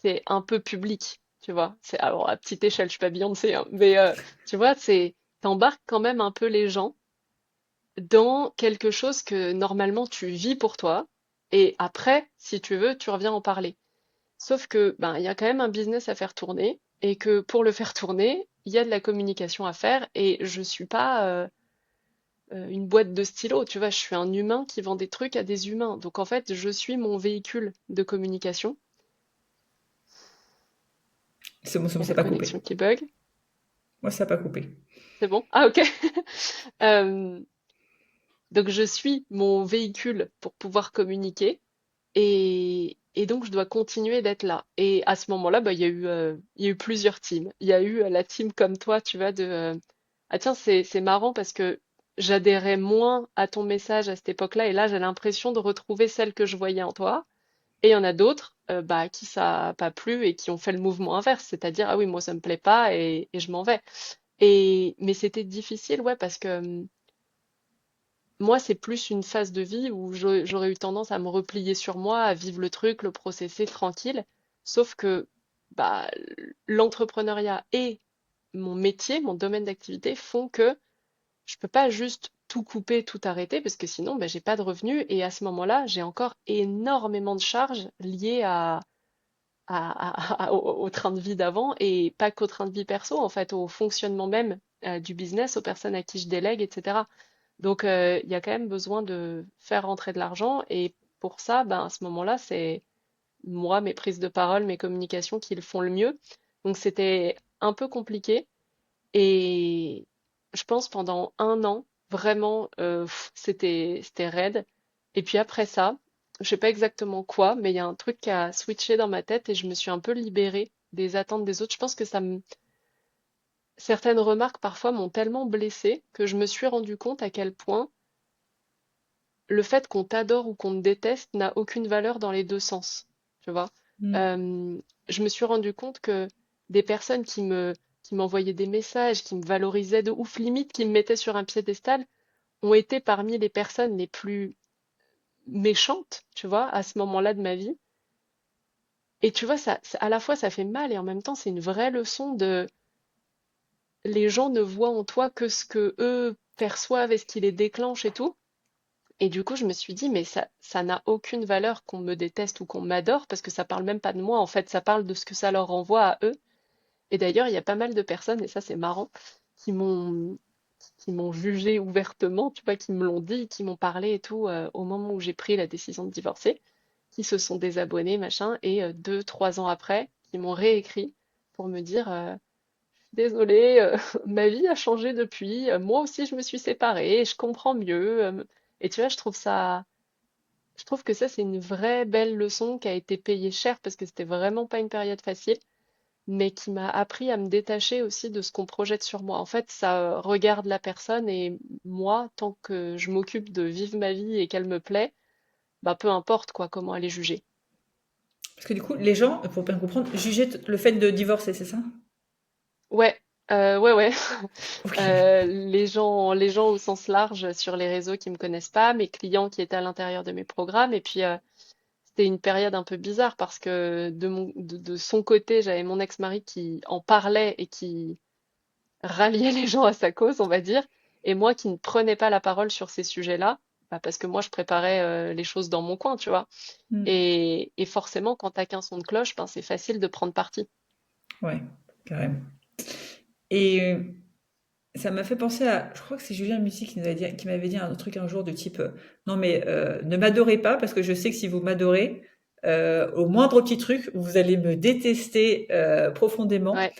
c'est un peu public, tu vois. C'est alors à petite échelle, je suis pas Beyoncé, hein, mais tu vois, t'embarques quand même un peu les gens dans quelque chose que normalement tu vis pour toi et après, si tu veux, tu reviens en parler. Sauf que ben il y a quand même un business à faire tourner et que pour le faire tourner, il y a de la communication à faire et je suis pas une boîte de stylos, tu vois, je suis un humain qui vend des trucs à des humains. Donc en fait, je suis mon véhicule de communication. C'est Il bon, y a c'est la pas coupé. connexion qui bug. Moi, ça n'a pas coupé. C'est bon? Ah ok. Euh, donc je suis mon véhicule pour pouvoir communiquer et donc je dois continuer d'être là. Et à ce moment-là, bah, il y a eu plusieurs teams. Il y a eu la team comme toi, tu vois, ah tiens, c'est marrant parce que j'adhérais moins à ton message à cette époque-là et là j'ai l'impression de retrouver celle que je voyais en toi. Et il y en a d'autres bah, à qui ça n'a pas plu et qui ont fait le mouvement inverse, c'est-à-dire ah oui, moi ça me plaît pas et je m'en vais. Mais c'était difficile, ouais, parce que moi c'est plus une phase de vie où j'aurais eu tendance à me replier sur moi, à vivre le truc, le processer tranquille. Sauf que bah, l'entrepreneuriat et mon métier, mon domaine d'activité font que je peux pas juste tout couper, tout arrêter, parce que sinon, ben, j'ai pas de revenus. Et à ce moment-là, j'ai encore énormément de charges liées au train de vie d'avant et pas qu'au train de vie perso, en fait, au fonctionnement même du business, aux personnes à qui je délègue, etc. Donc, il y a quand même besoin de faire rentrer de l'argent. Et pour ça, ben, à ce moment-là, c'est moi, mes prises de parole, mes communications qui le font le mieux. Donc, c'était un peu compliqué. Et je pense pendant un an, vraiment, c'était raide. Et puis après ça, je sais pas exactement quoi, mais il y a un truc qui a switché dans ma tête et je me suis un peu libérée des attentes des autres. Je pense que certaines remarques parfois m'ont tellement blessée que je me suis rendu compte à quel point le fait qu'on t'adore ou qu'on te déteste n'a aucune valeur dans les deux sens. Tu vois? Mm. Euh, je me suis rendu compte que des personnes qui m'envoyaient des messages, qui me valorisaient de ouf, limite, qui me mettaient sur un piédestal, ont été parmi les personnes les plus méchante, tu vois, à ce moment-là de ma vie. Et tu vois, à la fois, ça fait mal et en même temps, c'est une vraie leçon de les gens ne voient en toi que ce que eux perçoivent et ce qui les déclenche et tout. Et du coup, je me suis dit, mais ça n'a aucune valeur qu'on me déteste ou qu'on m'adore parce que ça parle même pas de moi. En fait, ça parle de ce que ça leur renvoie à eux. Et d'ailleurs, il y a pas mal de personnes, et ça c'est marrant, qui m'ont qui m'ont jugé ouvertement, tu vois, qui me l'ont dit, qui m'ont parlé et tout, au moment où j'ai pris la décision de divorcer, qui se sont désabonnés, machin, et 2, 3 ans après, qui m'ont réécrit pour me dire désolée, ma vie a changé depuis, moi aussi je me suis séparée, je comprends mieux. Et tu vois, je trouve que ça c'est une vraie belle leçon qui a été payée cher parce que c'était vraiment pas une période facile mais qui m'a appris à me détacher aussi de ce qu'on projette sur moi. En fait, ça regarde la personne et moi, tant que je m'occupe de vivre ma vie et qu'elle me plaît, bah peu importe quoi, comment elle est jugée. Parce que du coup, les gens, pour bien comprendre, jugeaient le fait de divorcer, c'est ça? Ouais, ouais. Ok. Les gens au sens large sur les réseaux qui me connaissent pas, mes clients qui étaient à l'intérieur de mes programmes, et puis c'était une période un peu bizarre parce que de son côté, j'avais mon ex-mari qui en parlait et qui rallier les gens à sa cause, on va dire, et moi qui ne prenais pas la parole sur ces sujets-là, bah parce que moi je préparais les choses dans mon coin, tu vois. Hmm. Et forcément, quand t'as qu'un son de cloche, ben, c'est facile de prendre parti. Ouais, carrément. Et ça m'a fait penser à, je crois que c'est Julien Mussy qui m'avait dit un truc un jour de type, non mais ne m'adorez pas parce que je sais que si vous m'adorez, au moindre petit truc, vous allez me détester profondément. Ouais,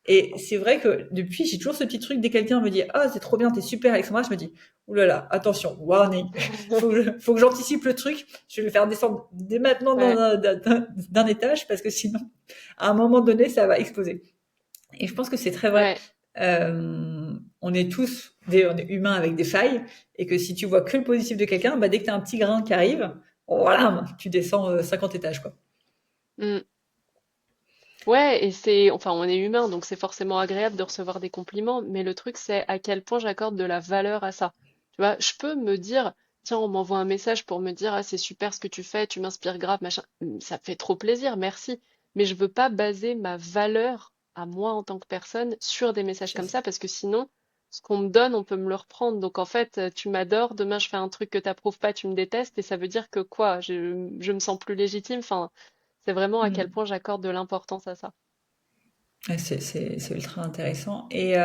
Et c'est vrai que depuis, j'ai toujours ce petit truc, dès que quelqu'un me dit, ah, c'est trop bien, t'es super Alexandra, je me dis, ouh là là, attention, warning, faut que j'anticipe le truc, je vais le faire descendre dès maintenant ouais, d'un étage, parce que sinon, à un moment donné, ça va exploser. Et je pense que c'est très vrai. ouais. On est tous on est humains avec des failles, et que si tu vois que le positif de quelqu'un, bah, dès que t'as un petit grain qui arrive, voilà, tu descends 50 étages, quoi. Mm. Ouais, et c'est, enfin, on est humain, donc c'est forcément agréable de recevoir des compliments, mais le truc, c'est à quel point j'accorde de la valeur à ça. Tu vois, je peux me dire, tiens, on m'envoie un message pour me dire, ah, c'est super ce que tu fais, tu m'inspires grave, machin. Ça fait trop plaisir, merci. Mais je veux pas baser ma valeur à moi en tant que personne sur des messages comme C'est ça, parce que sinon, ce qu'on me donne, on peut me le reprendre. Donc en fait, tu m'adores, demain je fais un truc que t'approuves pas, tu me détestes, et ça veut dire que quoi, je me sens plus légitime. Enfin, c'est vraiment à quel mm. point j'accorde de l'importance à ça. Ouais, c'est ultra intéressant. Et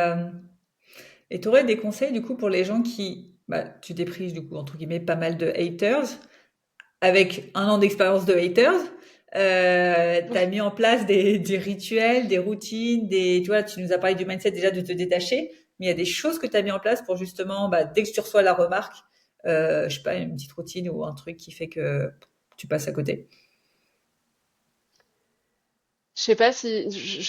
tu aurais des conseils du coup pour les gens qui, bah, tu t'es prise du coup entre guillemets pas mal de haters, avec un an d'expérience de haters, t'as mis en place des rituels, des routines, tu vois, tu nous as parlé du mindset déjà de te détacher, mais il y a des choses que tu as mis en place pour justement, bah, dès que tu reçois la remarque, je sais pas, une petite routine ou un truc qui fait que tu passes à côté. Je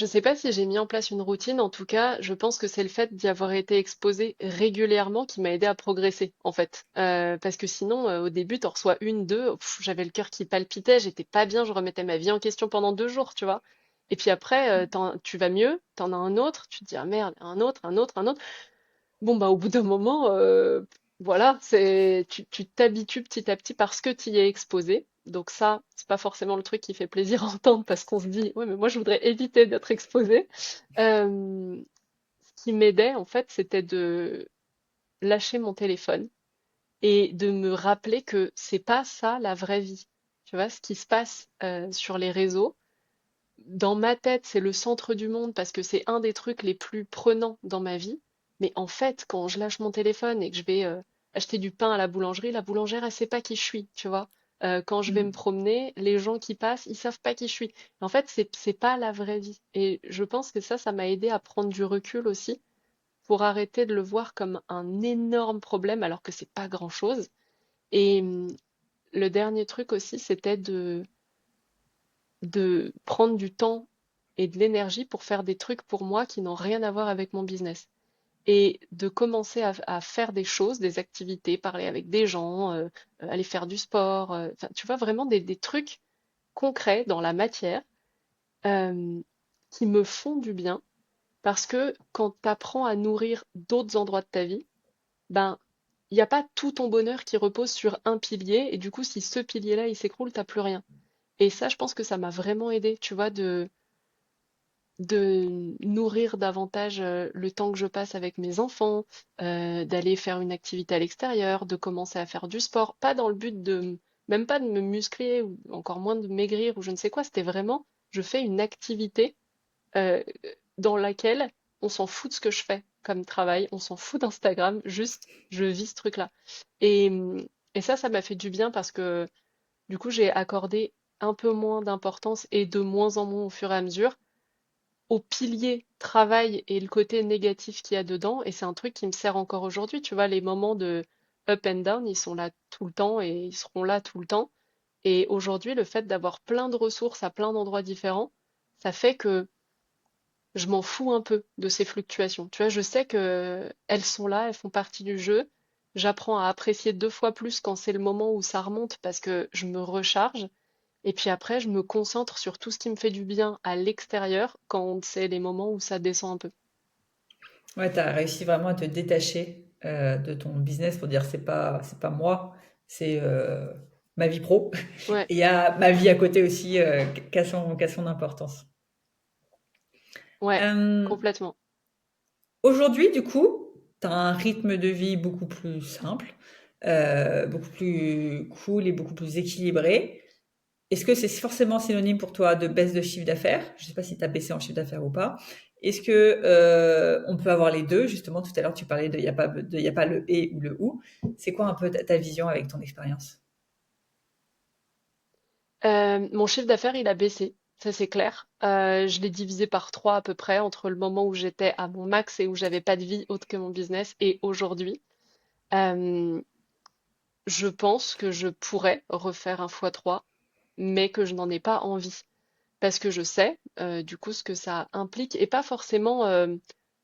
sais pas si j'ai mis en place une routine. En tout cas, je pense que c'est le fait d'y avoir été exposée régulièrement qui m'a aidé à progresser, en fait. Parce que sinon, au début, t'en reçois une, deux, j'avais le cœur qui palpitait, j'étais pas bien, je remettais ma vie en question pendant 2 jours, tu vois. Et puis après, tu vas mieux, t'en as un autre, tu te dis, ah merde, un autre, un autre, un autre. Bon, bah, au bout d'un moment, voilà, tu t'habitues petit à petit parce que tu y es exposé. Donc ça, c'est pas forcément le truc qui fait plaisir à entendre parce qu'on se dit, ouais, mais moi, je voudrais éviter d'être exposé. Euh, Ce qui m'aidait, en fait, c'était de lâcher mon téléphone et de me rappeler que c'est pas ça la vraie vie. Tu vois, ce qui se passe sur les réseaux, dans ma tête, c'est le centre du monde parce que c'est un des trucs les plus prenants dans ma vie. Mais en fait, quand je lâche mon téléphone et que je vais acheter du pain à la boulangère, elle sait pas qui je suis, tu vois. Quand je vais me Mm. promener, les gens qui passent, ils savent pas qui je suis. En fait, c'est pas la vraie vie. Et je pense que ça m'a aidé à prendre du recul aussi pour arrêter de le voir comme un énorme problème alors que c'est pas grand-chose. Et le dernier truc aussi, c'était de prendre du temps et de l'énergie pour faire des trucs pour moi qui n'ont rien à voir avec mon business. Et de commencer à faire des choses, des activités, parler avec des gens, aller faire du sport, enfin, tu vois, vraiment des trucs concrets dans la matière euh, qui me font du bien. Parce que quand tu apprends à nourrir d'autres endroits de ta vie, ben, il n'y a pas tout ton bonheur qui repose sur un pilier, et du coup, si ce pilier-là, il s'écroule, t'as plus rien. Et ça, je pense que ça m'a vraiment aidé, tu vois, de nourrir davantage le temps que je passe avec mes enfants, d'aller faire une activité à l'extérieur, de commencer à faire du sport, pas dans le but même pas de me muscler ou encore moins de maigrir ou je ne sais quoi, c'était vraiment, je fais une activité euh, dans laquelle on s'en fout de ce que je fais comme travail, on s'en fout d'Instagram, juste je vis ce truc-là. Et, et ça m'a fait du bien parce que du coup j'ai accordé un peu moins d'importance et de moins en moins au fur et à mesure au pilier travail et le côté négatif qu'il y a dedans. Et c'est un truc qui me sert encore aujourd'hui. Tu vois, les moments de up and down, ils sont là tout le temps et ils seront là tout le temps. Et aujourd'hui, le fait d'avoir plein de ressources à plein d'endroits différents, ça fait que je m'en fous un peu de ces fluctuations. Tu vois, je sais que elles sont là, elles font partie du jeu. J'apprends à apprécier 2 fois plus quand c'est le moment où ça remonte parce que je me recharge. Et puis après, je me concentre sur tout ce qui me fait du bien à l'extérieur quand c'est les moments où ça descend un peu. Ouais, tu as réussi vraiment à te détacher de ton business pour dire c'est pas moi, c'est ma vie pro. Ouais, Et il y a ma vie à côté aussi qui a son importance. ouais, Euh, complètement. Aujourd'hui, du coup, tu as un rythme de vie beaucoup plus simple, beaucoup plus cool et beaucoup plus équilibré. Est-ce que c'est forcément synonyme pour toi de baisse de chiffre d'affaires? Je ne sais pas si tu as baissé en chiffre d'affaires ou pas. Est-ce que on peut avoir les deux? Justement, tout à l'heure, tu parlais de il y a pas le et ou le ou. C'est quoi un peu ta vision avec ton expérience? Mon chiffre d'affaires, il a baissé, ça c'est clair. Je l'ai divisé par 3 à peu près entre le moment où j'étais à mon max et où j'avais pas de vie autre que mon business et aujourd'hui. Euh, je pense que je pourrais refaire un x3, mais que je n'en ai pas envie. Parce que je sais, du coup, ce que ça implique, et pas forcément,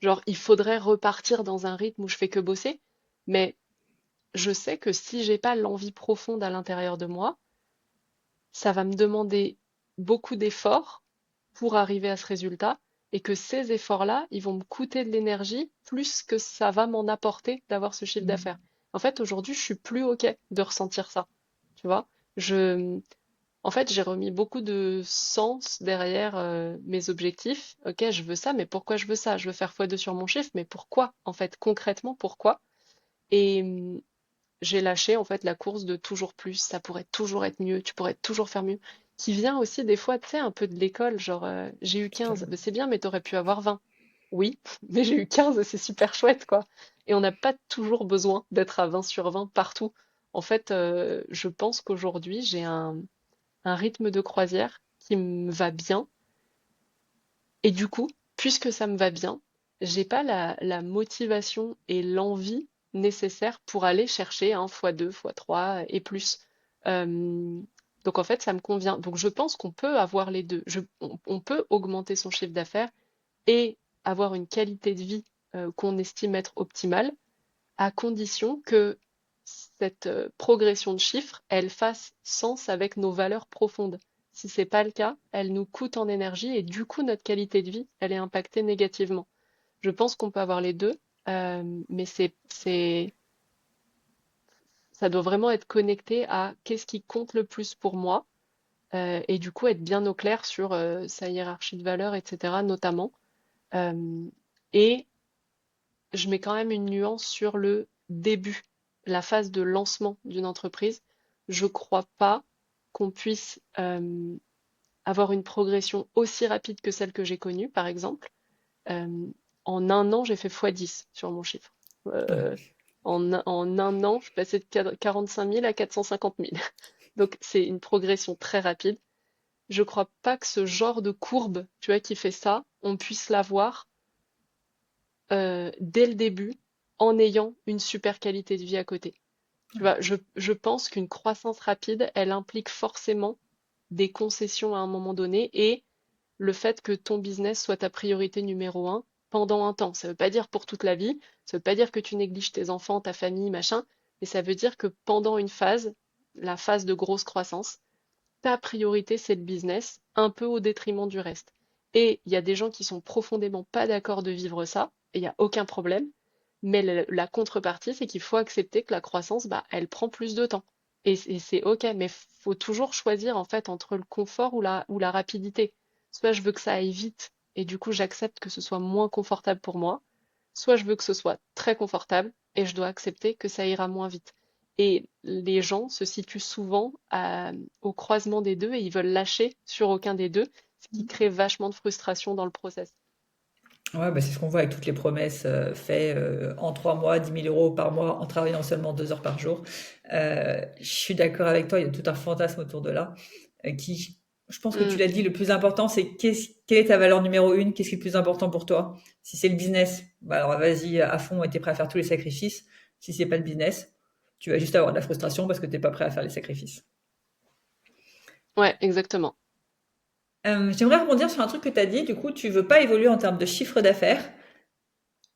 genre, il faudrait repartir dans un rythme où je fais que bosser, mais je sais que si j'ai pas l'envie profonde à l'intérieur de moi, ça va me demander beaucoup d'efforts pour arriver à ce résultat, et que ces efforts-là, ils vont me coûter de l'énergie plus que ça va m'en apporter d'avoir ce chiffre d'affaires. En fait, aujourd'hui, je suis plus OK de ressentir ça. Tu vois? Je, En fait, j'ai remis beaucoup de sens derrière mes objectifs. Ok, je veux ça, mais pourquoi je veux ça? Je veux faire x2 sur mon chiffre, mais pourquoi? En fait, concrètement, pourquoi? Et j'ai lâché en fait la course de toujours plus, ça pourrait toujours être mieux, tu pourrais toujours faire mieux, qui vient aussi des fois, tu sais, un peu de l'école, genre j'ai eu 15, ben, c'est bien, mais t'aurais pu avoir 20. Oui, mais j'ai eu 15 et c'est super chouette, quoi. Et on n'a pas toujours besoin d'être à 20 sur 20 partout. En fait, je pense qu'aujourd'hui, j'ai un rythme de croisière qui me va bien. Et du coup, puisque ça me va bien, j'ai pas la motivation et l'envie nécessaire pour aller chercher un x2, x3 et plus. Euh, donc en fait, ça me convient. Donc je pense qu'on peut avoir les deux. On peut augmenter son chiffre d'affaires et avoir une qualité de vie qu'on estime être optimale, à condition que cette progression de chiffres, elle fasse sens avec nos valeurs profondes. Si c'est pas le cas, elle nous coûte en énergie et du coup notre qualité de vie, elle est impactée négativement. Je pense qu'on peut avoir les deux, mais ça doit vraiment être connecté à qu'est-ce qui compte le plus pour moi et du coup être bien au clair sur sa hiérarchie de valeurs, etc. notamment. Euh, et je mets quand même une nuance sur le début, la phase de lancement d'une entreprise. Je crois pas qu'on puisse avoir une progression aussi rapide que celle que j'ai connue, par exemple. Euh, En un an, j'ai fait x10 sur mon chiffre. Euh, en un an, je suis passée de 45 000 à 450 000. Donc, c'est une progression très rapide. Je crois pas que ce genre de courbe, tu vois, qui fait ça, on puisse l'avoir dès le début en ayant une super qualité de vie à côté. Tu vois, je pense qu'une croissance rapide, elle implique forcément des concessions à un moment donné et le fait que ton business soit ta priorité numéro un pendant un temps. Ça ne veut pas dire pour toute la vie, ça ne veut pas dire que tu négliges tes enfants, ta famille, machin, mais ça veut dire que pendant une phase, la phase de grosse croissance, ta priorité, c'est le business, un peu au détriment du reste. Et il y a des gens qui sont profondément pas d'accord de vivre ça, et il n'y a aucun problème. Mais la contrepartie, c'est qu'il faut accepter que la croissance, bah, elle prend plus de temps. Et c'est OK, mais faut toujours choisir en fait entre le confort ou la rapidité. Soit je veux que ça aille vite et du coup j'accepte que ce soit moins confortable pour moi, soit je veux que ce soit très confortable et je dois accepter que ça ira moins vite. Et les gens se situent souvent au croisement des deux et ils veulent lâcher sur aucun des deux, ce qui crée vachement de frustration dans le process. Ouais, bah, c'est ce qu'on voit avec toutes les promesses faites en 3 mois, 10 000 € par mois, en travaillant seulement 2 heures par jour. Je suis d'accord avec toi, il y a tout un fantasme autour de là, qui, je pense que tu Mm. l'as dit, le plus important, c'est quelle est ta valeur numéro une, qu'est-ce qui est le plus important pour toi? Si c'est le business, bah alors vas-y à fond et t'es prêt à faire tous les sacrifices. Si c'est pas le business, tu vas juste avoir de la frustration parce que t'es pas prêt à faire les sacrifices. Ouais, exactement. J'aimerais rebondir sur un truc que tu as dit. Du coup, tu veux pas évoluer en termes de chiffre d'affaires.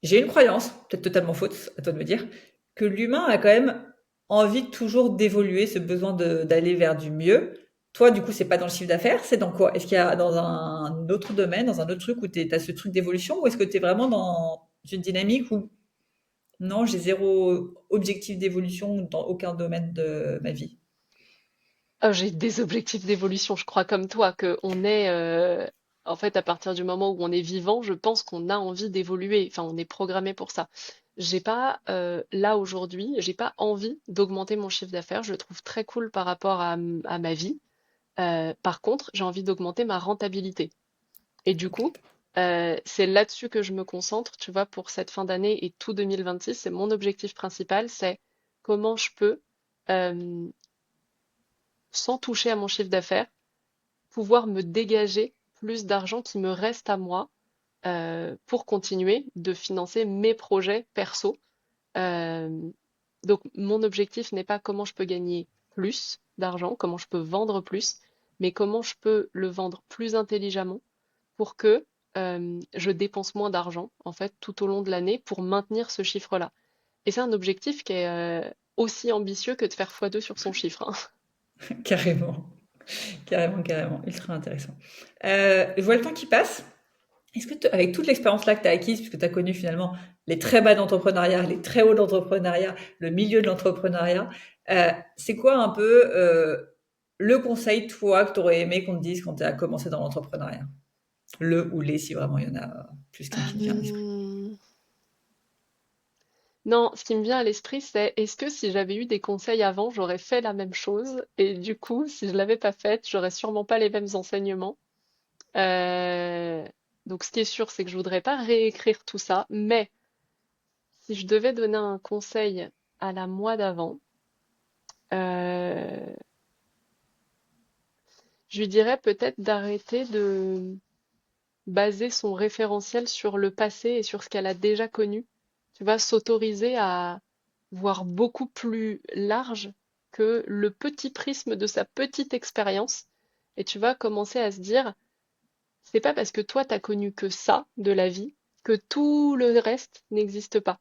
J'ai une croyance, peut-être totalement fausse, à toi de me dire, que l'humain a quand même envie de toujours d'évoluer, ce besoin d'aller vers du mieux. Toi, du coup, c'est pas dans le chiffre d'affaires, c'est dans quoi? Est-ce qu'il y a dans un autre domaine, dans un autre truc où tu as ce truc d'évolution, ou est-ce que tu es vraiment dans une dynamique où non, j'ai zéro objectif d'évolution dans aucun domaine de ma vie? Ah, j'ai des objectifs d'évolution, je crois comme toi, que on est, en fait, à partir du moment où on est vivant, je pense qu'on a envie d'évoluer. Enfin, on est programmé pour ça. J'ai pas, là aujourd'hui, j'ai pas envie d'augmenter mon chiffre d'affaires. Je le trouve très cool par rapport à ma vie. Par contre, j'ai envie d'augmenter ma rentabilité. Et du coup, c'est là-dessus que je me concentre, tu vois, pour cette fin d'année et tout 2026. C'est mon objectif principal, c'est comment je peux, euh, sans toucher à mon chiffre d'affaires, pouvoir me dégager plus d'argent qui me reste à moi pour continuer de financer mes projets perso. Euh, donc mon objectif n'est pas comment je peux gagner plus d'argent, comment je peux vendre plus, mais comment je peux le vendre plus intelligemment pour que je dépense moins d'argent en fait tout au long de l'année pour maintenir ce chiffre-là. Et c'est un objectif qui est aussi ambitieux que de faire x2 sur son chiffre, hein. Carrément, carrément, carrément, ultra intéressant. Je vois le temps qui passe. Est-ce que, avec toute l'expérience là que tu as acquise, puisque tu as connu finalement les très bas d'entrepreneuriat, les très hauts d'entrepreneuriat, le milieu de l'entrepreneuriat, c'est quoi un peu le conseil, toi, que tu aurais aimé qu'on te dise quand tu as commencé dans l'entrepreneuriat? Le ou les, si vraiment il y en a plus qu'un qui te vient à l'esprit. Euh, Non, ce qui me vient à l'esprit, c'est est-ce que si j'avais eu des conseils avant, j'aurais fait la même chose? Et du coup, si je l'avais pas faite, j'aurais sûrement pas les mêmes enseignements. Euh, Donc, ce qui est sûr, c'est que je voudrais pas réécrire tout ça. Mais si je devais donner un conseil à la moi d'avant, euh, je lui dirais peut-être d'arrêter de baser son référentiel sur le passé et sur ce qu'elle a déjà connu. Tu vas s'autoriser à voir beaucoup plus large que le petit prisme de sa petite expérience. Et tu vas commencer à se dire, c'est pas parce que toi t'as connu que ça de la vie que tout le reste n'existe pas.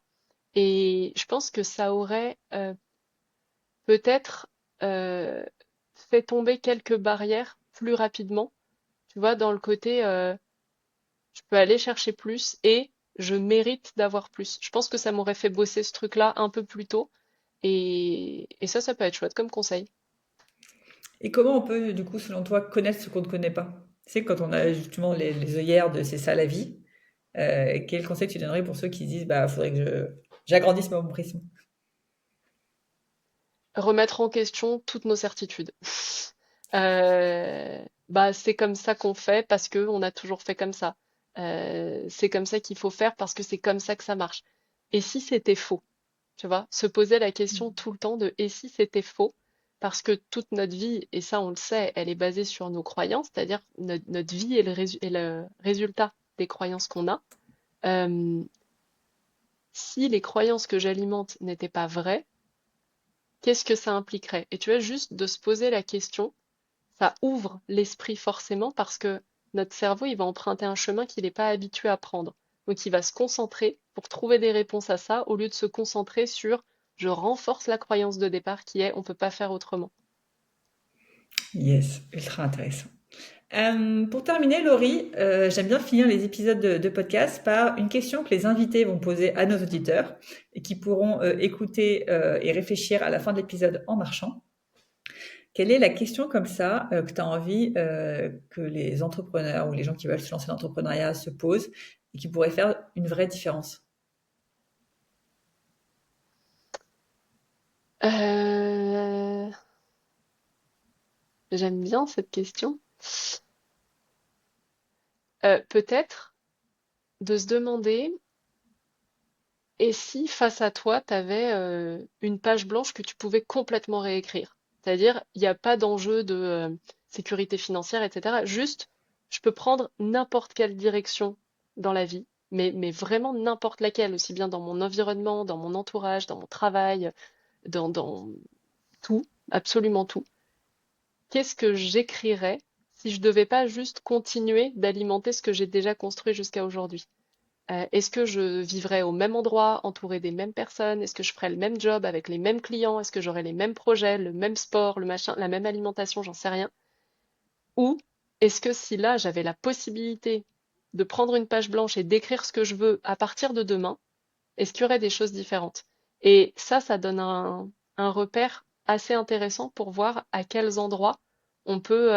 Et je pense que ça aurait peut-être euh, fait tomber quelques barrières plus rapidement. Tu vois, dans le côté, je peux aller chercher plus et je mérite d'avoir plus. Je pense que ça m'aurait fait bosser ce truc-là un peu plus tôt. Et ça peut être chouette comme conseil. Et comment on peut, du coup, selon toi, connaître ce qu'on ne connaît pas? C'est quand on a justement les œillères de c'est ça la vie. Quel conseil tu donnerais pour ceux qui disent bah faudrait que j'agrandisse mon prisme? Remettre en question toutes nos certitudes. Bah, c'est comme ça qu'on fait parce que on a toujours fait comme ça. C'est comme ça qu'il faut faire parce que c'est comme ça que ça marche. Et si c'était faux? Tu vois, se poser la question tout le temps de et si c'était faux? Parce que toute notre vie, et ça on le sait, elle est basée sur nos croyances, c'est-à-dire notre vie est est le résultat des croyances qu'on a. Euh, Si les croyances que j'alimente n'étaient pas vraies, qu'est-ce que ça impliquerait? Et tu vois, juste de se poser la question, ça ouvre l'esprit forcément parce que notre cerveau, il va emprunter un chemin qu'il n'est pas habitué à prendre. Donc il va se concentrer pour trouver des réponses à ça au lieu de se concentrer sur je renforce la croyance de départ qui est on peut pas faire autrement. Yes, ultra intéressant. Pour terminer, Laurie, j'aime bien finir les épisodes de podcast par une question que les invités vont poser à nos auditeurs et qui pourront écouter et réfléchir à la fin de l'épisode en marchant. Quelle est la question comme ça que tu as envie que les entrepreneurs ou les gens qui veulent se lancer dans l'entrepreneuriat se posent et qui pourrait faire une vraie différence? Euh, J'aime bien cette question. Peut-être de se demander, et si face à toi, tu avais une page blanche que tu pouvais complètement réécrire? C'est-à-dire, il n'y a pas d'enjeu de sécurité financière, etc. Juste, je peux prendre n'importe quelle direction dans la vie, mais vraiment n'importe laquelle, aussi bien dans mon environnement, dans mon entourage, dans mon travail, dans tout, absolument tout. Qu'est-ce que j'écrirais si je devais pas juste continuer d'alimenter ce que j'ai déjà construit jusqu'à aujourd'hui? Est-ce que je vivrais au même endroit, entouré des mêmes personnes? Est-ce que je ferais le même job avec les mêmes clients? Est-ce que j'aurais les mêmes projets, le même sport, le machin, la même alimentation? J'en sais rien. Ou est-ce que si là j'avais la possibilité de prendre une page blanche et d'écrire ce que je veux à partir de demain, est-ce qu'il y aurait des choses différentes? Et ça donne un repère assez intéressant pour voir à quels endroits on peut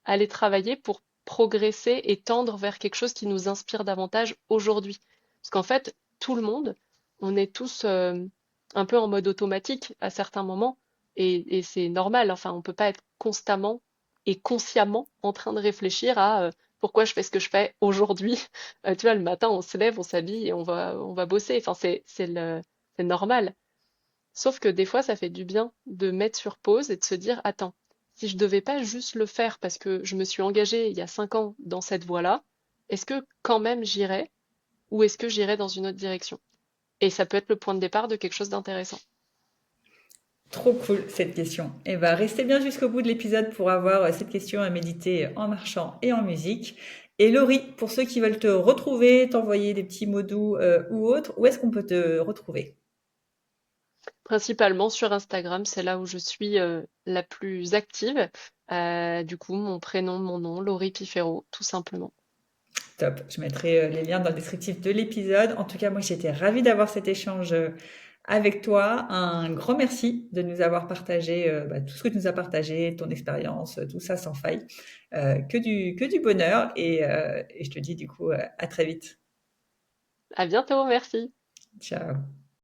aller travailler pour progresser et tendre vers quelque chose qui nous inspire davantage aujourd'hui. Parce qu'en fait, tout le monde, on est tous un peu en mode automatique à certains moments, et c'est normal. Enfin, on peut pas être constamment et consciemment en train de réfléchir à pourquoi je fais ce que je fais aujourd'hui. Tu vois, le matin, on se lève, on s'habille et on va bosser. Enfin, c'est normal. Sauf que des fois, ça fait du bien de mettre sur pause et de se dire, attends, si je devais pas juste le faire parce que je me suis engagée il y a 5 ans dans cette voie-là, est-ce que quand même j'irais ou est-ce que j'irais dans une autre direction? Et ça peut être le point de départ de quelque chose d'intéressant. Trop cool cette question. Et ben restez bien jusqu'au bout de l'épisode pour avoir cette question à méditer en marchant et en musique. Et Laurie, pour ceux qui veulent te retrouver, t'envoyer des petits mots doux ou autres, où est-ce qu'on peut te retrouver? Principalement sur Instagram, c'est là où je suis la plus active. Du coup, mon prénom, mon nom, Laurie Pifero, tout simplement. Top. Je mettrai les liens dans le descriptif de l'épisode. En tout cas, moi, j'étais ravie d'avoir cet échange avec toi. Un grand merci de nous avoir partagé tout ce que tu nous as partagé, ton expérience, tout ça sans faille. Que du bonheur et je te dis du coup à très vite. À bientôt, merci. Ciao.